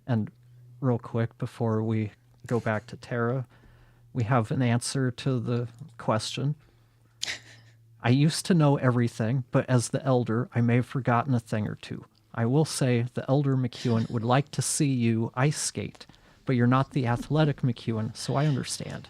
S2: And real quick, before we go back to Tara, we have an answer to the question. I used to know everything, but as the elder, I may have forgotten a thing or two. I will say the elder McEwen would like to see you ice skate, but you're not the athletic McEwen, so I understand.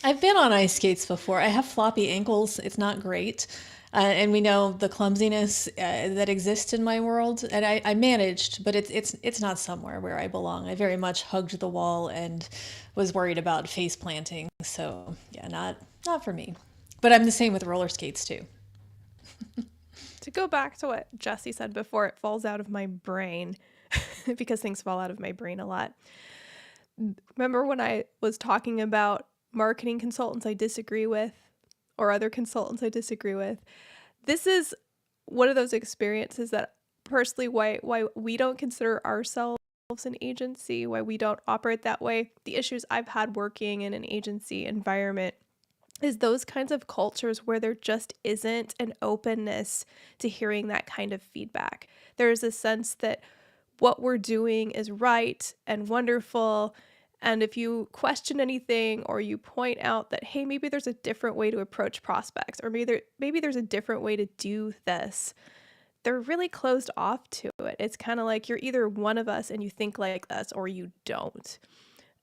S3: I've been on ice skates before. I have floppy ankles. It's not great. And we know the clumsiness that exists in my world. And I managed, but it's not somewhere where I belong. I very much hugged the wall and was worried about face planting. So yeah, not for me. But I'm the same with roller skates too.
S1: To go back to what Jesse said before, it falls out of my brain because things fall out of my brain a lot. Remember when I was talking about marketing consultants I disagree with, or other consultants I disagree with? This is one of those experiences that personally why we don't consider ourselves an agency, why we don't operate that way. The issues I've had working in an agency environment is those kinds of cultures where there just isn't an openness to hearing that kind of feedback. There's a sense that what we're doing is right and wonderful. And if you question anything or you point out that, hey, maybe there's a different way to approach prospects, or maybe there's a different way to do this, they're really closed off to it. It's kind of like you're either one of us and you think like us or you don't.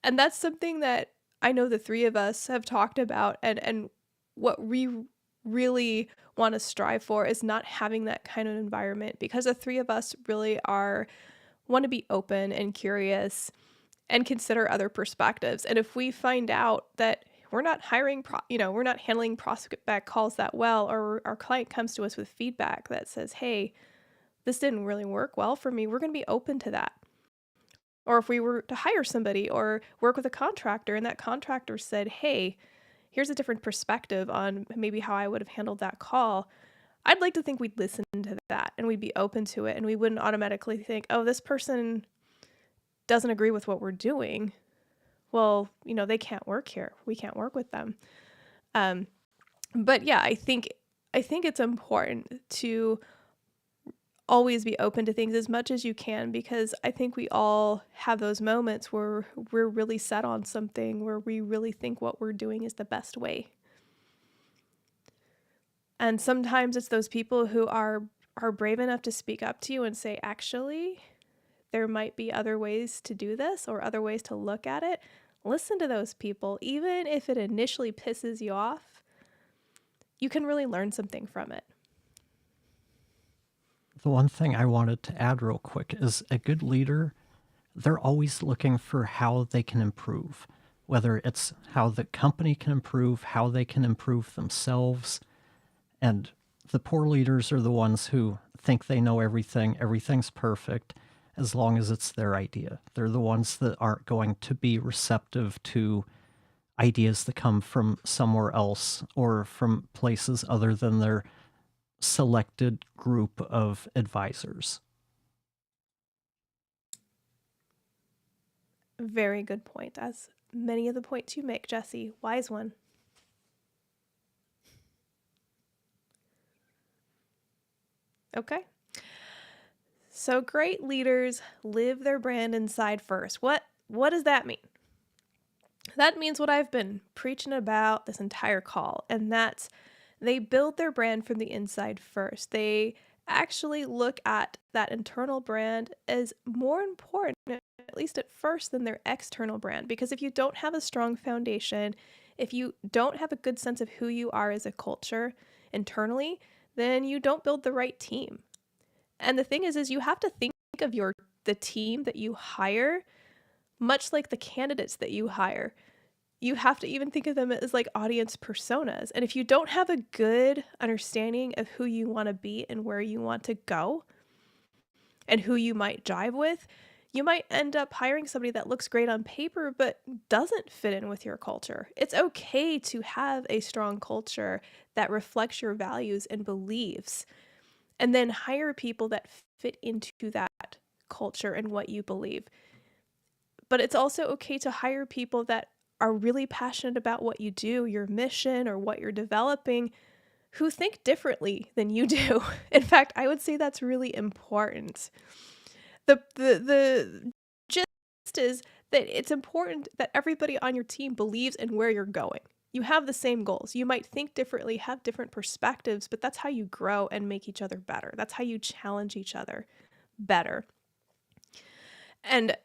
S1: And that's something that I know the three of us have talked about, and what we really want to strive for is not having that kind of environment, because the three of us really want to be open and curious and consider other perspectives. And if we find out that we're not we're not handling prospect calls that well, or our client comes to us with feedback that says, hey, this didn't really work well for me, we're going to be open to that. Or if we were to hire somebody or work with a contractor and that contractor said, hey, here's a different perspective on maybe how I would have handled that call, I'd like to think we'd listen to that and we'd be open to it, and we wouldn't automatically think, oh, this person doesn't agree with what we're doing. Well, they can't work here. We can't work with them. But yeah, I think it's important to always be open to things as much as you can, because I think we all have those moments where we're really set on something, where we really think what we're doing is the best way. And sometimes it's those people who are brave enough to speak up to you and say, actually, there might be other ways to do this or other ways to look at it. Listen to those people. Even if it initially pisses you off, you can really learn something from it.
S2: The one thing I wanted to add real quick is a good leader, they're always looking for how they can improve, whether it's how the company can improve, how they can improve themselves. And the poor leaders are the ones who think they know everything, everything's perfect, as long as it's their idea. They're the ones that aren't going to be receptive to ideas that come from somewhere else or from places other than their selected group of advisors.
S1: Very good point. As many of the points you make, Jesse, wise one. Okay. So great leaders live their brand inside first. What does that mean? That means what I've been preaching about this entire call, and that's they build their brand from the inside first. They actually look at that internal brand as more important, at least at first, than their external brand. Because if you don't have a strong foundation, if you don't have a good sense of who you are as a culture internally, then you don't build the right team. And the thing is you have to think of the team that you hire much like the candidates that you hire. You have to even think of them as like audience personas. And if you don't have a good understanding of who you want to be and where you want to go and who you might jive with, you might end up hiring somebody that looks great on paper but doesn't fit in with your culture. It's okay to have a strong culture that reflects your values and beliefs, and then hire people that fit into that culture and what you believe. But it's also okay to hire people that are really passionate about what you do, your mission, or what you're developing, who think differently than you do. In fact, I would say that's really important. The gist is that it's important that everybody on your team believes in where you're going. You have the same goals. You might think differently, have different perspectives, but that's how you grow and make each other better. That's how you challenge each other better. And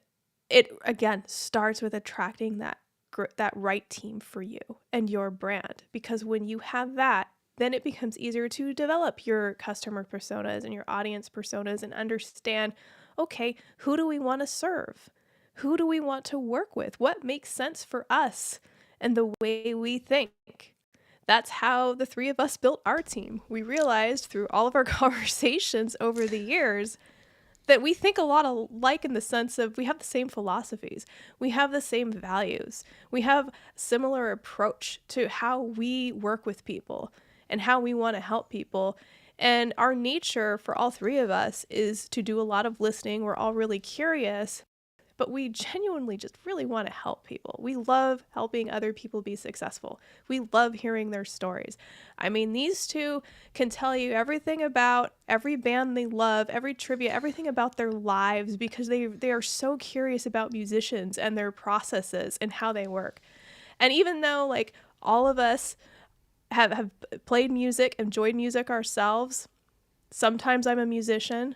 S1: it, again, starts with attracting that right team for you and your brand. Because when you have that, then it becomes easier to develop your customer personas and your audience personas and understand, okay, who do we want to serve? Who do we want to work with? What makes sense for us and the way we think? That's how the three of us built our team. We realized through all of our conversations over the years that we think a lot alike, in the sense of we have the same philosophies, we have the same values, we have similar approach to how we work with people and how we want to help people. And our nature for all three of us is to do a lot of listening. We're all really curious, but we genuinely just really want to help people. We love helping other people be successful. We love hearing their stories. I mean, these two can tell you everything about every band they love, every trivia, everything about their lives, because they are so curious about musicians and their processes and how they work. And even though like all of us have played music, enjoyed music ourselves, sometimes I'm a musician.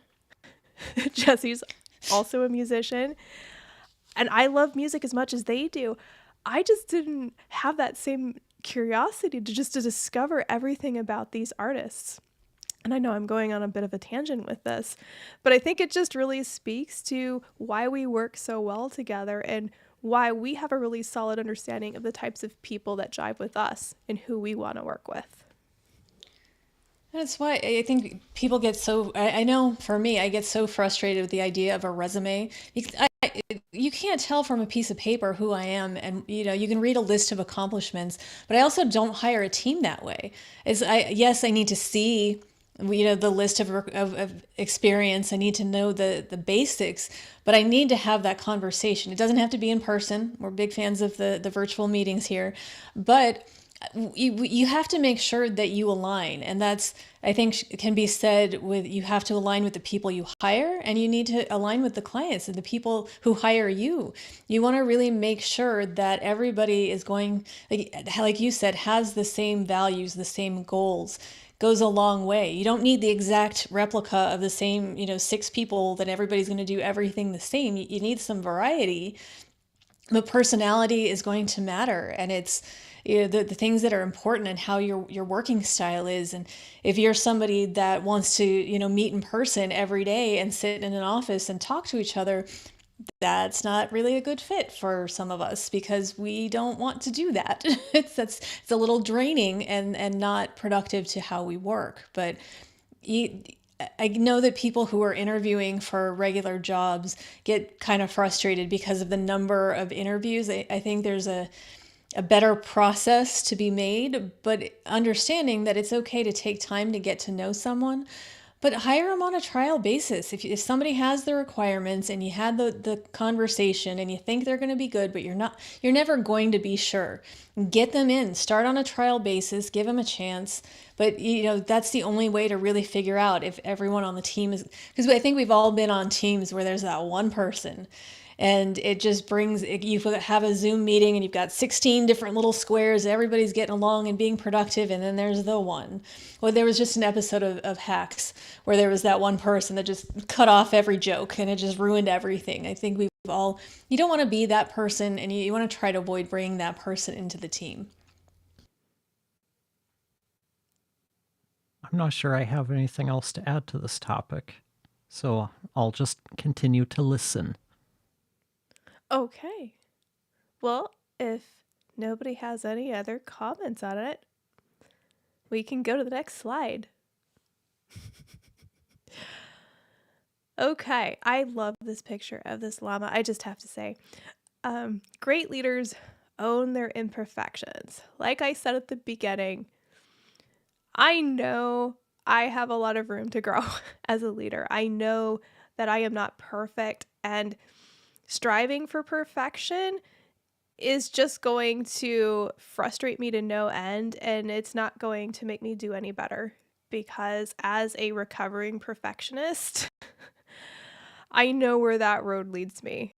S1: Jesse's also a musician. And I love music as much as they do. I just didn't have that same curiosity to discover everything about these artists. And I know I'm going on a bit of a tangent with this, but I think it just really speaks to why we work so well together and why we have a really solid understanding of the types of people that jive with us and who we want to work with.
S3: That's why I think people get so, I know for me, I get so frustrated with the idea of a resume because you can't tell from a piece of paper who I am. And, you can read a list of accomplishments, but I also don't hire a team that way. Yes, I need to see, the list of experience. I need to know the basics, but I need to have that conversation. It doesn't have to be in person. We're big fans of the virtual meetings here, but you have to make sure that you align. And that's, I think, can be said with, you have to align with the people you hire, and you need to align with the clients and the people who hire you. You want to really make sure that everybody is going, like you said, has the same values, the same goals. Goes a long way. You don't need the exact replica of the same, 6 people that everybody's going to do everything the same. You need some variety, but personality is going to matter. And it's, the things that are important and how your working style is. And if you're somebody that wants to, meet in person every day and sit in an office and talk to each other, that's not really a good fit for some of us because we don't want to do that. It's a little draining and not productive to how we work. But I know that people who are interviewing for regular jobs get kind of frustrated because of the number of interviews. I think there's a better process to be made, but understanding that it's okay to take time to get to know someone, but hire them on a trial basis. If somebody has the requirements and you had the conversation and you think they're going to be good, but you're never going to be sure, get them in, start on a trial basis, give them a chance. But that's the only way to really figure out if everyone on the team is, because I think we've all been on teams where there's that one person. And it just brings, you have a Zoom meeting and you've got 16 different little squares, everybody's getting along and being productive, and then there's the one. Well, there was just an episode of Hacks where there was that one person that just cut off every joke and it just ruined everything. I think you don't want to be that person, and you want to try to avoid bringing that person into the team.
S2: I'm not sure I have anything else to add to this topic, so I'll just continue to listen.
S1: Okay. Well, if nobody has any other comments on it, we can go to the next slide. Okay, I love this picture of this llama. I just have to say, great leaders own their imperfections. Like I said at the beginning, I know I have a lot of room to grow as a leader. I know that I am not perfect, and striving for perfection is just going to frustrate me to no end, and it's not going to make me do any better, because as a recovering perfectionist, I know where that road leads me,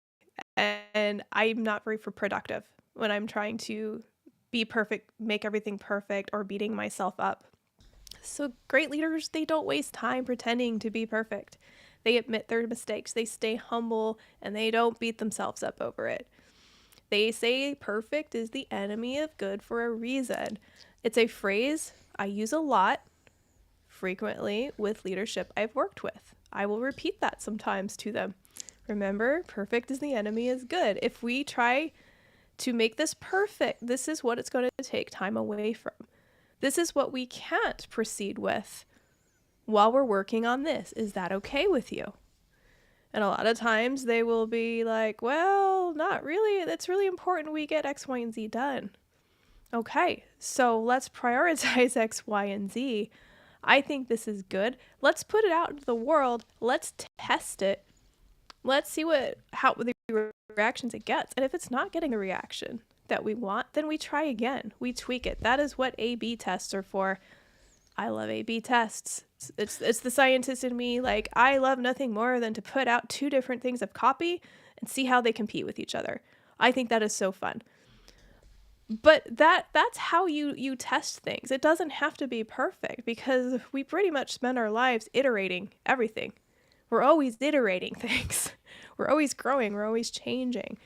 S1: and I'm not very productive when I'm trying to be perfect, make everything perfect, or beating myself up. So great leaders, they don't waste time pretending to be perfect. They admit their mistakes, they stay humble, and they don't beat themselves up over it. They say perfect is the enemy of good for a reason. It's a phrase I use a lot, frequently, with leadership I've worked with. I will repeat that sometimes to them. Remember, perfect is the enemy of good. If we try to make this perfect, this is what it's going to take time away from. This is what we can't proceed with while we're working on this. Is that okay with you? And a lot of times they will be like, well, not really. It's really important we get X, Y, and Z done. Okay, so let's prioritize X, Y, and Z. I think this is good. Let's put it out into the world. Let's test it. Let's see how the reactions it gets. And if it's not getting a reaction that we want, then we try again. We tweak it. That is what A/B tests are for. I love A/B tests. It's the scientist in me. Like, I love nothing more than to put out two different things of copy and see how they compete with each other. I think that is so fun. But that's how you test things. It doesn't have to be perfect, because we pretty much spend our lives iterating everything. We're always iterating things. We're always growing. We're always changing.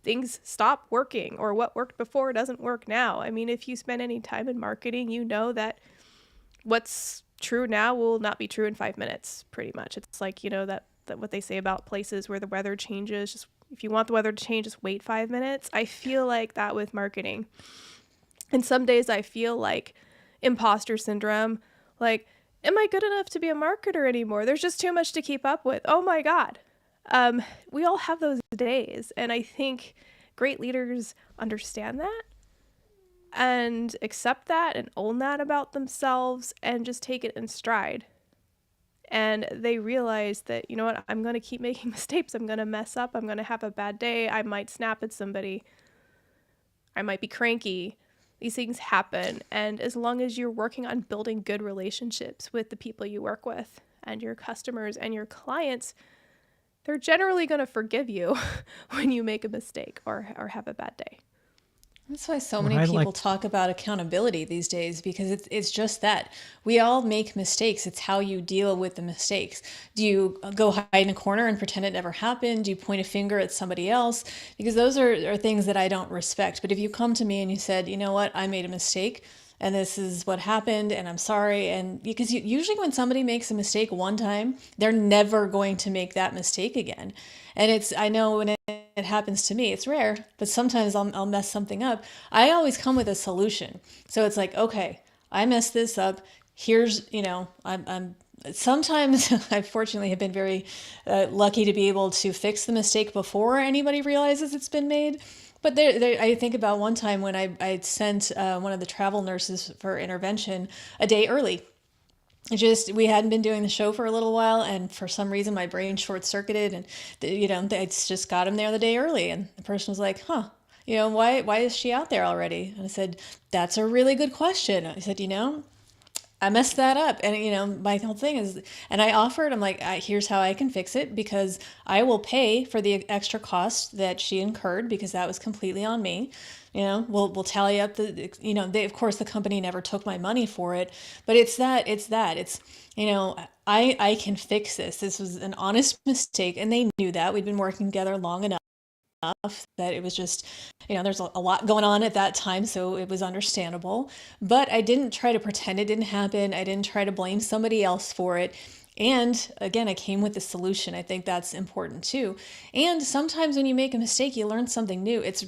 S1: Things stop working, or what worked before doesn't work now. I mean, if you spend any time in marketing, you know that what's true now will not be true in 5 minutes, pretty much. It's like, that what they say about places where the weather changes. Just, if you want the weather to change, just wait 5 minutes. I feel like that with marketing. And some days I feel like imposter syndrome. Like, am I good enough to be a marketer anymore? There's just too much to keep up with. Oh my God. We all have those days. And I think great leaders understand that and accept that and own that about themselves and just take it in stride. And they realize that, you know what, I'm going to keep making mistakes. I'm going to mess up. I'm going to have a bad day. I might snap at somebody. I might be cranky. These things happen. And as long as you're working on building good relationships with the people you work with and your customers and your clients, they're generally going to forgive you when you make a mistake or have a bad day.
S3: That's why so many people talk about accountability these days, because it's just that. We all make mistakes. It's how you deal with the mistakes. Do you go hide in a corner and pretend it never happened? Do you point a finger at somebody else? Because those are things that I don't respect. But if you come to me and you said, you know what, I made a mistake and this is what happened and I'm sorry. And because usually when somebody makes a mistake one time, they're never going to make that mistake again. And I know when it happens to me, it's rare, but sometimes I'll mess something up. I always come with a solution. So it's like, okay, I messed this up. Here's, I'm sometimes I fortunately have been very lucky to be able to fix the mistake before anybody realizes it's been made. But I think about one time when I sent one of the travel nurses for intervention a day early. We hadn't been doing the show for a little while, and for some reason my brain short-circuited, and I just got him there the day early, and the person was like, why is she out there already? And I said, that's a really good question. I said, I messed that up. And, my whole thing is, and I offered, I'm like, here's how I can fix it, because I will pay for the extra cost that she incurred, because that was completely on me. We'll tally up of course the company never took my money for it, but I can fix this. This was an honest mistake. And they knew that. We'd been working together long enough that it was just, there's a lot going on at that time, so it was understandable. But I didn't try to pretend it didn't happen. I didn't try to blame somebody else for it. And again, I came with a solution. I think that's important too. And sometimes when you make a mistake, you learn something new. It's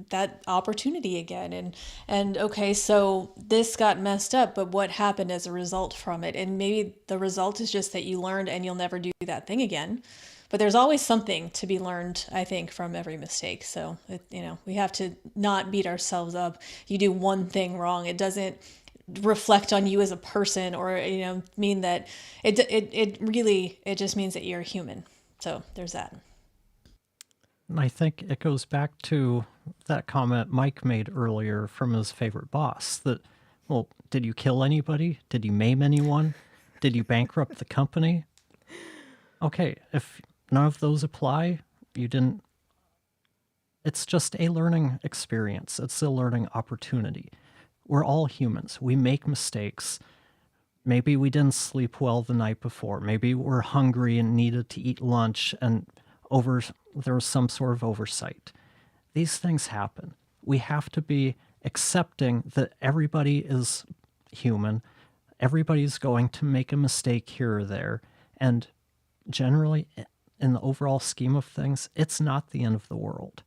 S3: that opportunity again. And okay, so this got messed up, but what happened as a result from it? And maybe the result is just that you learned and you'll never do that thing again. But there's always something to be learned, I think, from every mistake. So, we have to not beat ourselves up. You do one thing wrong, it doesn't reflect on you as a person, or, mean that it just means that you're human. So there's that.
S2: I think it goes back to that comment Mike made earlier from his favorite boss that, well, did you kill anybody? Did you maim anyone? Did you bankrupt the company? Okay, if none of those apply, you didn't. It's just a learning experience. It's a learning opportunity. We're all humans. We make mistakes. Maybe we didn't sleep well the night before. Maybe we're hungry and needed to eat lunch and there was some sort of oversight. These things happen. We have to be accepting that everybody is human. Everybody's going to make a mistake here or there. And generally, in the overall scheme of things, it's not the end of the world.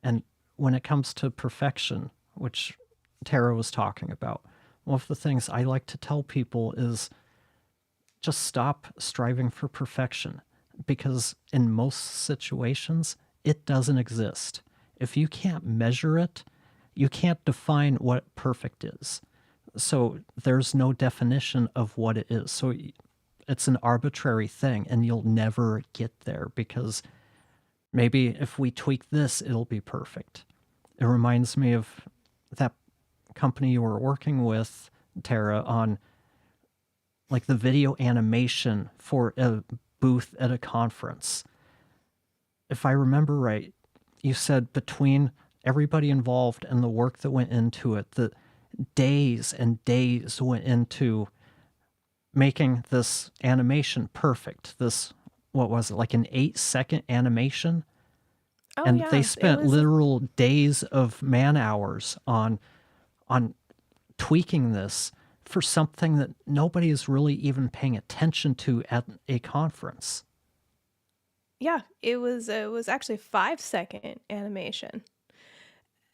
S2: And when it comes to perfection, which Tara was talking about, one of the things I like to tell people is just stop striving for perfection, because in most situations, it doesn't exist. If you can't measure it, you can't define what perfect is. So there's no definition of what it is. So it's an arbitrary thing, and you'll never get there, because Maybe if we tweak this, it'll be perfect. It reminds me of that company you were working with, Tara, on like the video animation for a booth at a conference. If I remember right, you said between everybody involved and the work that went into it, that days and days went into making this animation perfect. This, what was it, like an 8-second animation?
S1: Oh
S2: And
S1: yeah,
S2: they
S1: it
S2: spent
S1: was.
S2: literal days of man hours on tweaking this for something that nobody is really even paying attention to at a conference.
S1: Yeah, it was actually a 5-second animation.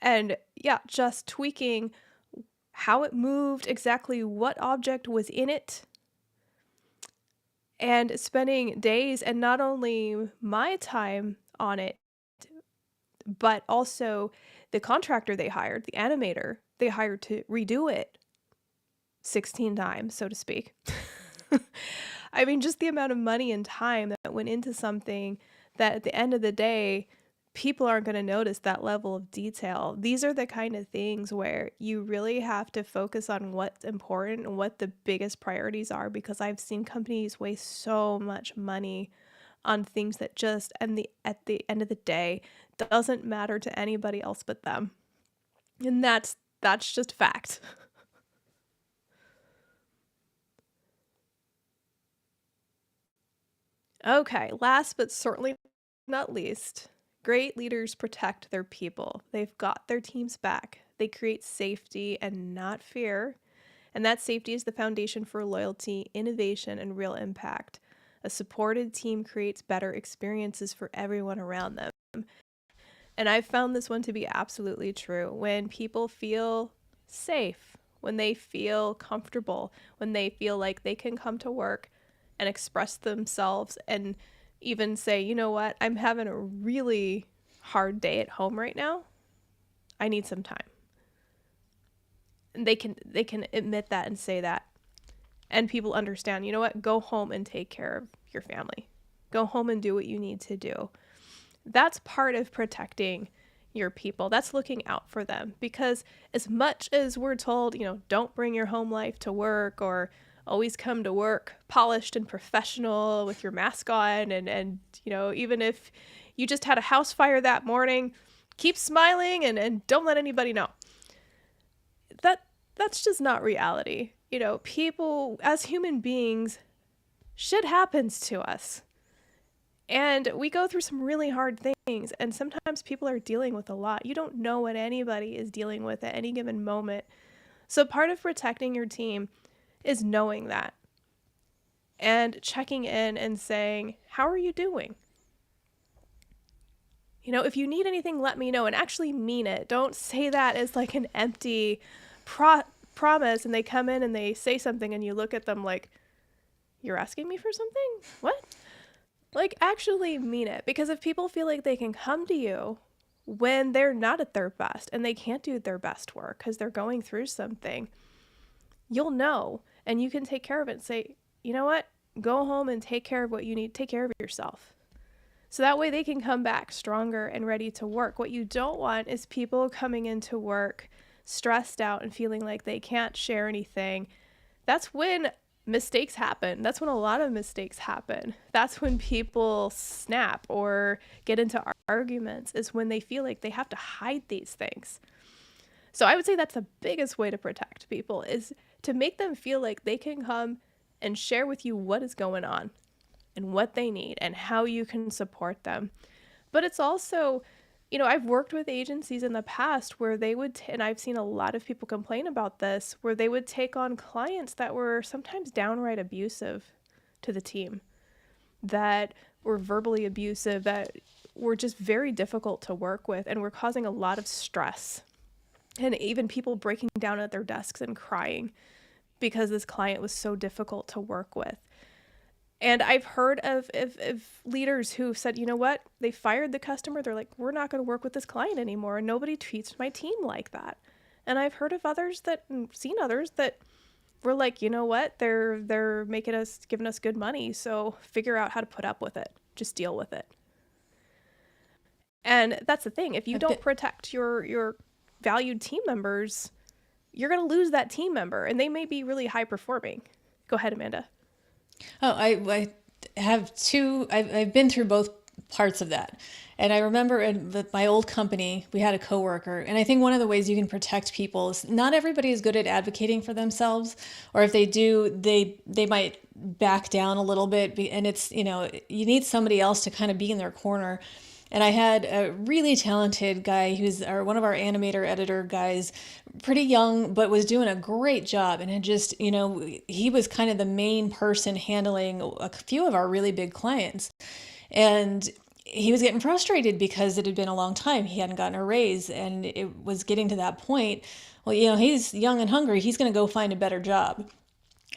S1: And yeah, just tweaking how it moved, exactly what object was in it, and spending days, and not only my time on it, but also the contractor they hired, the animator they hired to redo it 16 times, so to speak. I mean, just the amount of money and time that went into something that at the end of the day, people aren't going to notice that level of detail. These are the kind of things where you really have to focus on what's important and what the biggest priorities are, because I've seen companies waste so much money on things that just at the end of the day doesn't matter to anybody else but them. And that's just fact. Okay, last but certainly not least, great leaders protect their people. They've got their teams back. They create safety and not fear. And that safety is the foundation for loyalty, innovation, and real impact. A supported team creates better experiences for everyone around them. And I've found this one to be absolutely true. When people feel safe, when they feel comfortable, when they feel like they can come to work and express themselves and even say, you know what, I'm having a really hard day at home right now. I need some time. And they can admit that and say that. And people understand, you know what, go home and take care of your family. Go home and do what you need to do. That's part of protecting your people. That's looking out for them, because as much as we're told, you know, don't bring your home life to work, or always come to work polished and professional with your mask on, and you know, even if you just had a house fire that morning, keep smiling and don't let anybody know. That's just not reality. You know, people as human beings, shit happens to us. And we go through some really hard things, and sometimes people are dealing with a lot. You don't know what anybody is dealing with at any given moment. So part of protecting your team is knowing that and checking in and saying, how are you doing? You know, if you need anything, let me know, and actually mean it. Don't say that as like an empty promise, and they come in and they say something and you look at them like, you're asking me for something? What? Like, actually mean it. Because if people feel like they can come to you when they're not at their best and they can't do their best work because they're going through something, you'll know, and you can take care of it and say, you know what, go home and take care of what you need. Take care of yourself. So that way they can come back stronger and ready to work. What you don't want is people coming into work stressed out and feeling like they can't share anything. That's when mistakes happen. That's when a lot of mistakes happen. That's when people snap or get into arguments, is when they feel like they have to hide these things. So I would say that's the biggest way to protect people, is to make them feel like they can come and share with you what is going on and what they need and how you can support them. But it's also, you know, I've worked with agencies in the past where they would, and I've seen a lot of people complain about this, where they would take on clients that were sometimes downright abusive to the team, that were verbally abusive, that were just very difficult to work with and were causing a lot of stress. And even people breaking down at their desks and crying because this client was so difficult to work with. And I've heard of leaders who said, you know what, they fired the customer. They're like, we're not going to work with this client anymore. And nobody treats my team like that. And I've heard of others that, seen others that were like, you know what, they're giving us good money. So figure out how to put up with it. Just deal with it. And that's the thing. If you don't protect your valued team members, you're going to lose that team member, and they may be really high performing. Go ahead, Amanda.
S3: Oh, I have two. I've been through both parts of that. And I remember with my old company, we had a coworker. And I think one of the ways you can protect people is not everybody is good at advocating for themselves. Or if they do, they might back down a little bit. And it's, you need somebody else to kind of be in their corner. And I had a really talented guy who's one of our animator editor guys, pretty young, but was doing a great job. And had just, he was kind of the main person handling a few of our really big clients. And he was getting frustrated because it had been a long time. He hadn't gotten a raise, and it was getting to that point. Well, he's young and hungry. He's going to go find a better job.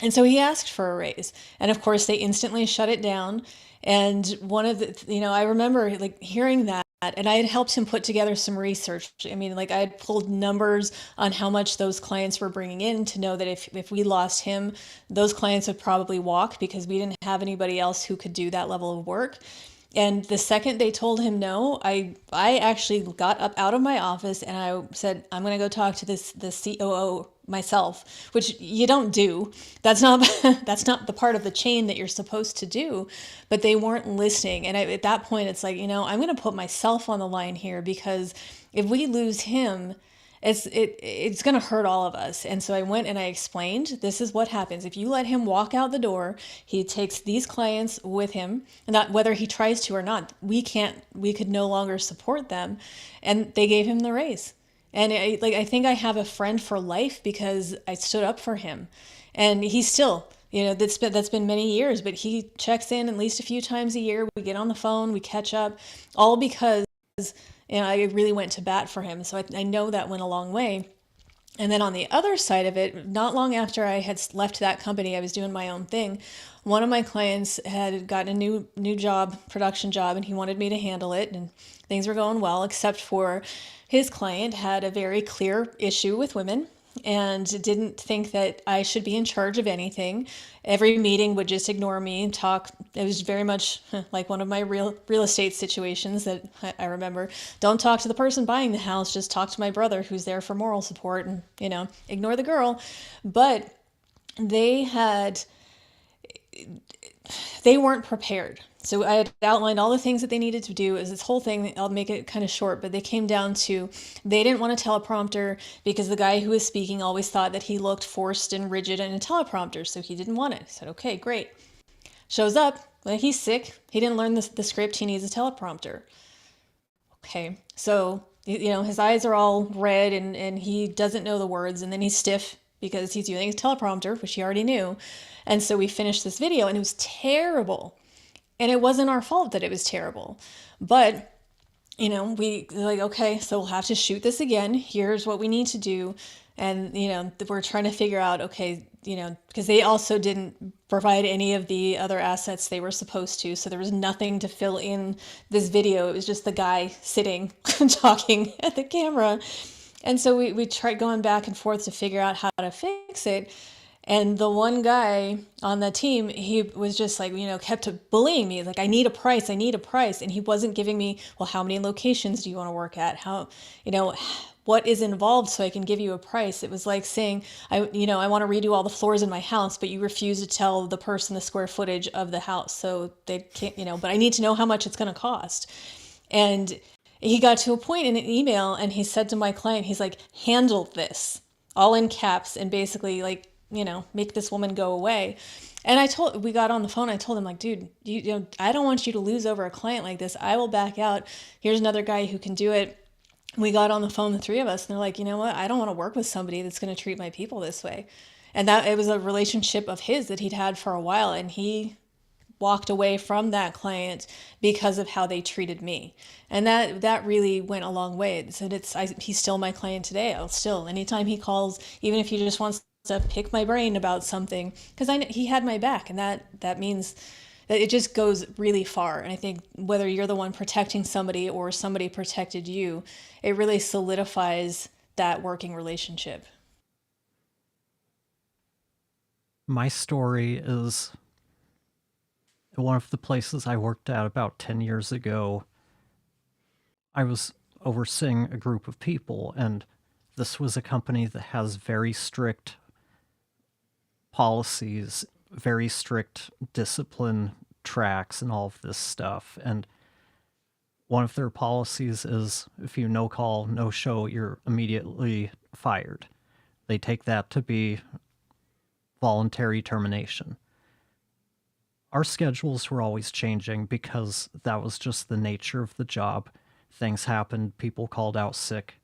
S3: And so he asked for a raise. And of course, they instantly shut it down. And one of the, I remember hearing that, and I had helped him put together some research. I mean, I had pulled numbers on how much those clients were bringing in to know that if we lost him, those clients would probably walk because we didn't have anybody else who could do that level of work. And the second they told him no, I actually got up out of my office and I said, I'm going to go talk to the COO myself, which you don't do. That's not the part of the chain that you're supposed to do. But they weren't listening. And at that point, it's I'm going to put myself on the line here, because if we lose him, it's going to hurt all of us. And so I went and I explained, this is what happens. If you let him walk out the door, he takes these clients with him, and not whether he tries to or not, we could no longer support them. And they gave him the raise. And I think I have a friend for life because I stood up for him. And he's still, that's been many years, but he checks in at least a few times a year. We get on the phone, we catch up, all because I really went to bat for him. So I know that went a long way. And then on the other side of it, not long after I had left that company, I was doing my own thing. One of my clients had gotten a new job, production job, and he wanted me to handle it. And things were going well, except for his client had a very clear issue with women and didn't think that I should be in charge of anything. Every meeting would just ignore me and talk. It was very much like one of my real estate situations that I remember. Don't talk to the person buying the house, just talk to my brother who's there for moral support, and, ignore the girl. But they weren't prepared. So I had outlined all the things that they needed to do. Is this whole thing, I'll make it kind of short, but they came down to, they didn't want a teleprompter because the guy who was speaking always thought that he looked forced and rigid in a teleprompter, so he didn't want it. I said, okay, great. Shows up, he's sick. He didn't learn the script. He needs a teleprompter. Okay, so, his eyes are all red and he doesn't know the words, and then he's stiff because he's using his teleprompter, which he already knew. And so we finished this video and it was terrible. And it wasn't our fault that it was terrible. But, we okay, so we'll have to shoot this again. Here's what we need to do. And, we're trying to figure out, okay, because they also didn't provide any of the other assets they were supposed to. So there was nothing to fill in this video. It was just the guy sitting talking at the camera. And so we tried going back and forth to figure out how to fix it. And the one guy on the team, he was just kept bullying me. I need a price. And he wasn't giving me, well, how many locations do you want to work at? How, what is involved so I can give you a price? It was like saying, I want to redo all the floors in my house, but you refuse to tell the person the square footage of the house. So they can't, but I need to know how much it's going to cost. And he got to a point in an email and he said to my client, he's like, handle this, all in caps, and basically make this woman go away. And we got on the phone. I told him dude, I don't want you to lose over a client like this. I will back out. Here's another guy who can do it. We got on the phone, the three of us, and they're like, you know what? I don't want to work with somebody that's going to treat my people this way. And that it was a relationship of his that he'd had for a while. And he walked away from that client because of how they treated me. And that really went a long way. So he's still my client today. Anytime he calls, even if he just wants to pick my brain about something, because he had my back, and that means that it just goes really far. And I think whether you're the one protecting somebody or somebody protected you, it really solidifies that working relationship.
S2: My story is one of the places I worked at about 10 years ago. I was overseeing a group of people, and this was a company that has very strict policies, very strict discipline tracks, and all of this stuff. And one of their policies is if you no call, no show, you're immediately fired. They take that to be voluntary termination. Our schedules were always changing because that was just the nature of the job. Things happened, people called out sick,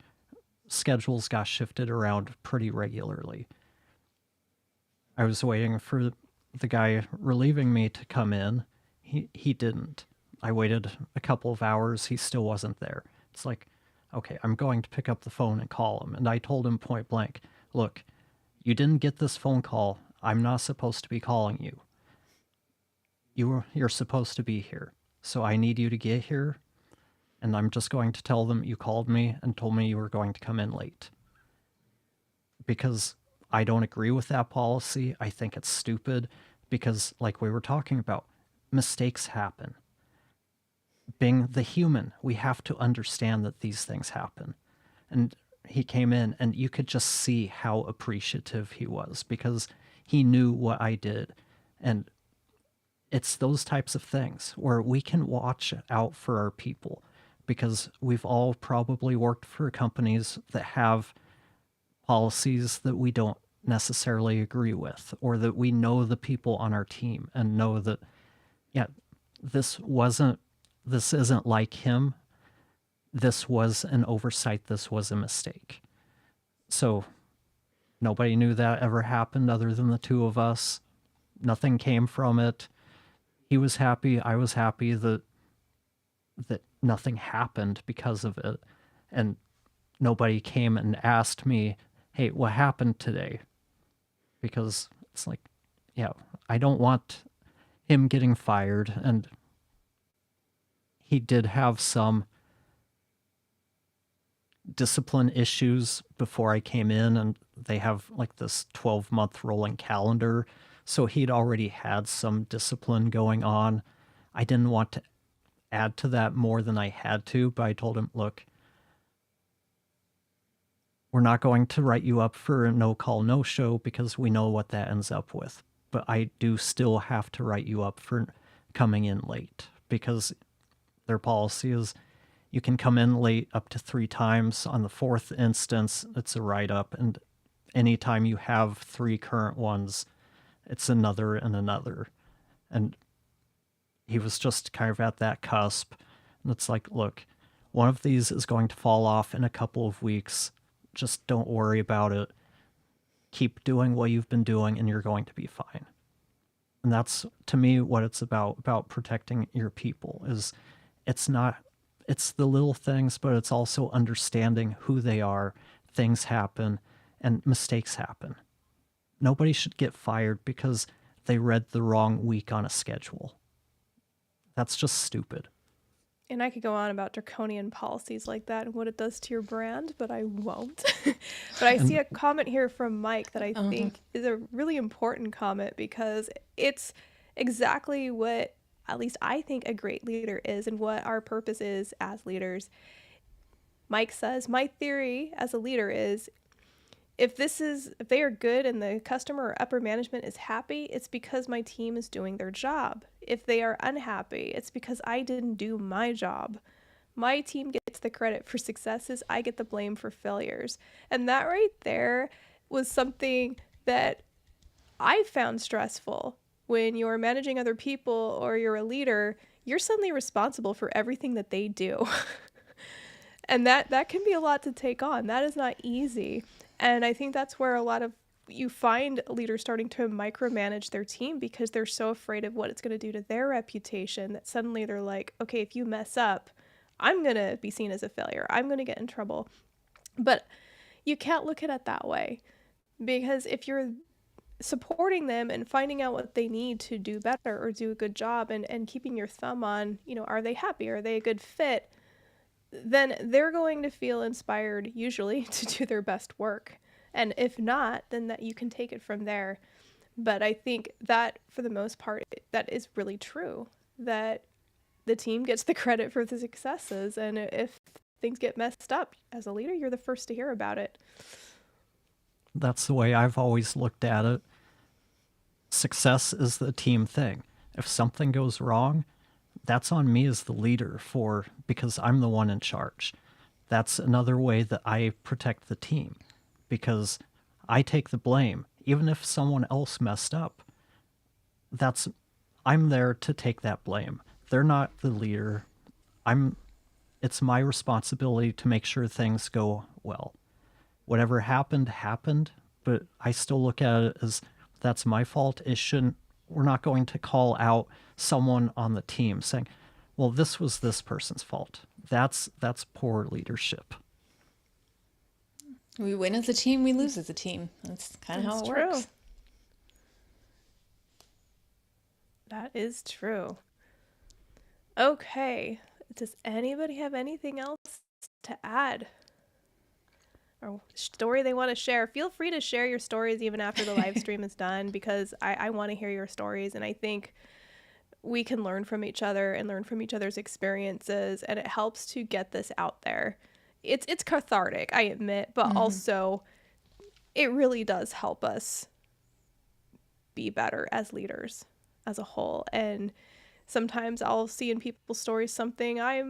S2: schedules got shifted around pretty regularly. I was waiting for the guy relieving me to come in. He didn't. I waited a couple of hours, he still wasn't there. It's like, okay, I'm going to pick up the phone and call him. And I told him point blank, look, you didn't get this phone call. I'm not supposed to be calling you. You're supposed to be here. So I need you to get here. And I'm just going to tell them you called me and told me you were going to come in late. Because I don't agree with that policy. I think it's stupid because, like we were talking about, mistakes happen. Being the human, we have to understand that these things happen. And he came in and you could just see how appreciative he was because he knew what I did. And it's those types of things where we can watch out for our people because we've all probably worked for companies that have policies that we don't necessarily agree with, or that we know the people on our team and know that, yeah, this isn't like him. This was an oversight. This was a mistake. So nobody knew that ever happened other than the two of us. Nothing came from it. He was happy. I was happy that nothing happened because of it. And nobody came and asked me, hey, what happened today? Because it's like, yeah, I don't want him getting fired. And he did have some discipline issues before I came in, and they have like this 12-month rolling calendar. So he'd already had some discipline going on. I didn't want to add to that more than I had to, but I told him, look, we're not going to write you up for a no-call, no-show because we know what that ends up with. But I do still have to write you up for coming in late because their policy is you can come in late up to 3 times. On the 4th instance, it's a write-up. And anytime you have 3 current ones, it's another and another. And he was just kind of at that cusp. And it's like, look, one of these is going to fall off in a couple of weeks. Just don't worry about it. Keep doing what you've been doing and you're going to be fine. And that's, to me, what it's about protecting your people. It's the little things, but it's also understanding who they are. Things happen and mistakes happen. Nobody should get fired because they read the wrong week on a schedule. That's just stupid.
S1: And I could go on about draconian policies like that and what it does to your brand, but I won't. But I see a comment here from Mike that I think is a really important comment because it's exactly what, at least I think, a great leader is and what our purpose is as leaders. Mike says, my theory as a leader is if they are good and the customer or upper management is happy, it's because my team is doing their job. If they are unhappy, it's because I didn't do my job. My team gets the credit for successes. I get the blame for failures. And that right there was something that I found stressful. When you're managing other people or you're a leader, you're suddenly responsible for everything that they do. And that can be a lot to take on. That is not easy. And I think that's where a lot of you find leaders starting to micromanage their team because they're so afraid of what it's going to do to their reputation that suddenly they're like, okay, if you mess up, I'm going to be seen as a failure. I'm going to get in trouble. But you can't look at it that way because if you're supporting them and finding out what they need to do better or do a good job and keeping your thumb on, are they happy? Are they a good fit? Then they're going to feel inspired usually to do their best work. And if not, then that you can take it from there. But I think that for the most part, that is really true, that the team gets the credit for the successes. And if things get messed up, as a leader, you're the first to hear about it.
S2: That's the way I've always looked at it. Success is the team thing. If something goes wrong, that's on me as the leader because I'm the one in charge. That's another way that I protect the team, because I take the blame. Even if someone else messed up, I'm there to take that blame. They're not the leader. It's my responsibility to make sure things go well. Whatever happened, but I still look at it as that's my fault. We're not going to call out someone on the team saying, well, this was this person's fault. That's poor leadership.
S3: We win as a team, we lose as a team. That's kind of how it works.
S1: That is true. Okay. Does anybody have anything else to add? Or story they want to share? Feel free to share your stories even after the live stream is done, because I want to hear your stories, and I think we can learn from each other and learn from each other's experiences, and it helps to get this out there. It's cathartic, I admit, but also it really does help us be better as leaders as a whole. And sometimes I'll see in people's stories something I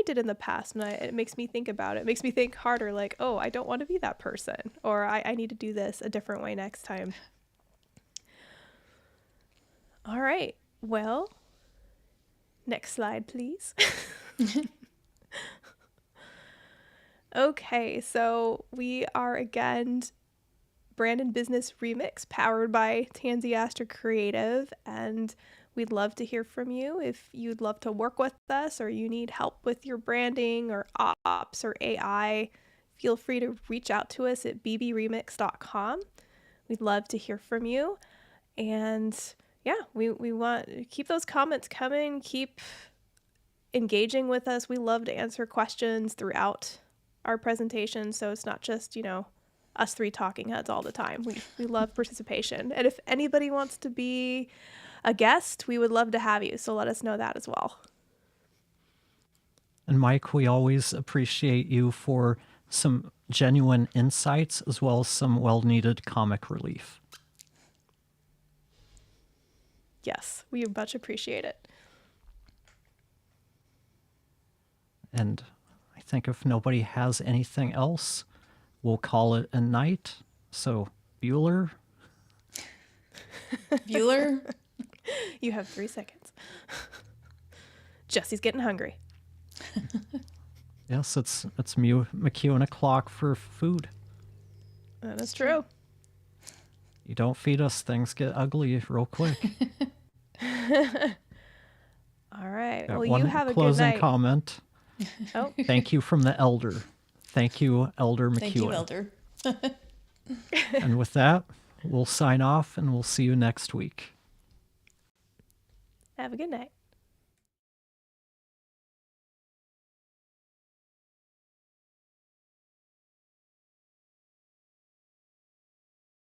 S1: did in the past, and it makes me think about it. It makes me think harder, like, oh, I don't want to be that person, or I need to do this a different way next time. All right. Well, next slide, please. Okay, so we are again Brand and Business Remix, powered by Tansy Aster Creative, and we'd love to hear from you. If you'd love to work with us, or you need help with your branding or ops or AI, feel free to reach out to us at bbremix.com. We'd love to hear from you. And yeah, we want to keep those comments coming, keep engaging with us. We love to answer questions throughout our presentation, so it's not just, us three talking heads all the time. We love participation. And if anybody wants to be a guest, we would love to have you, so let us know that as well.
S2: And Mike, we always appreciate you for some genuine insights as well as some well-needed comic relief.
S1: Yes, we much appreciate it.
S2: And I think if nobody has anything else, we'll call it a night. So, Bueller?
S3: Bueller?
S1: You have 3 seconds. Jesse's getting hungry.
S2: Yes, it's McEwen o'clock for food.
S1: That is true.
S2: You don't feed us, things get ugly real quick.
S1: All right.
S2: Got
S1: Well,
S2: one
S1: you have a good
S2: closing
S1: night.
S2: comment.
S1: Oh.
S2: Thank you from the elder. Thank you, Elder McEwen.
S3: Thank you, Elder.
S2: And with that, we'll sign off and we'll see you next week.
S1: Have a good night.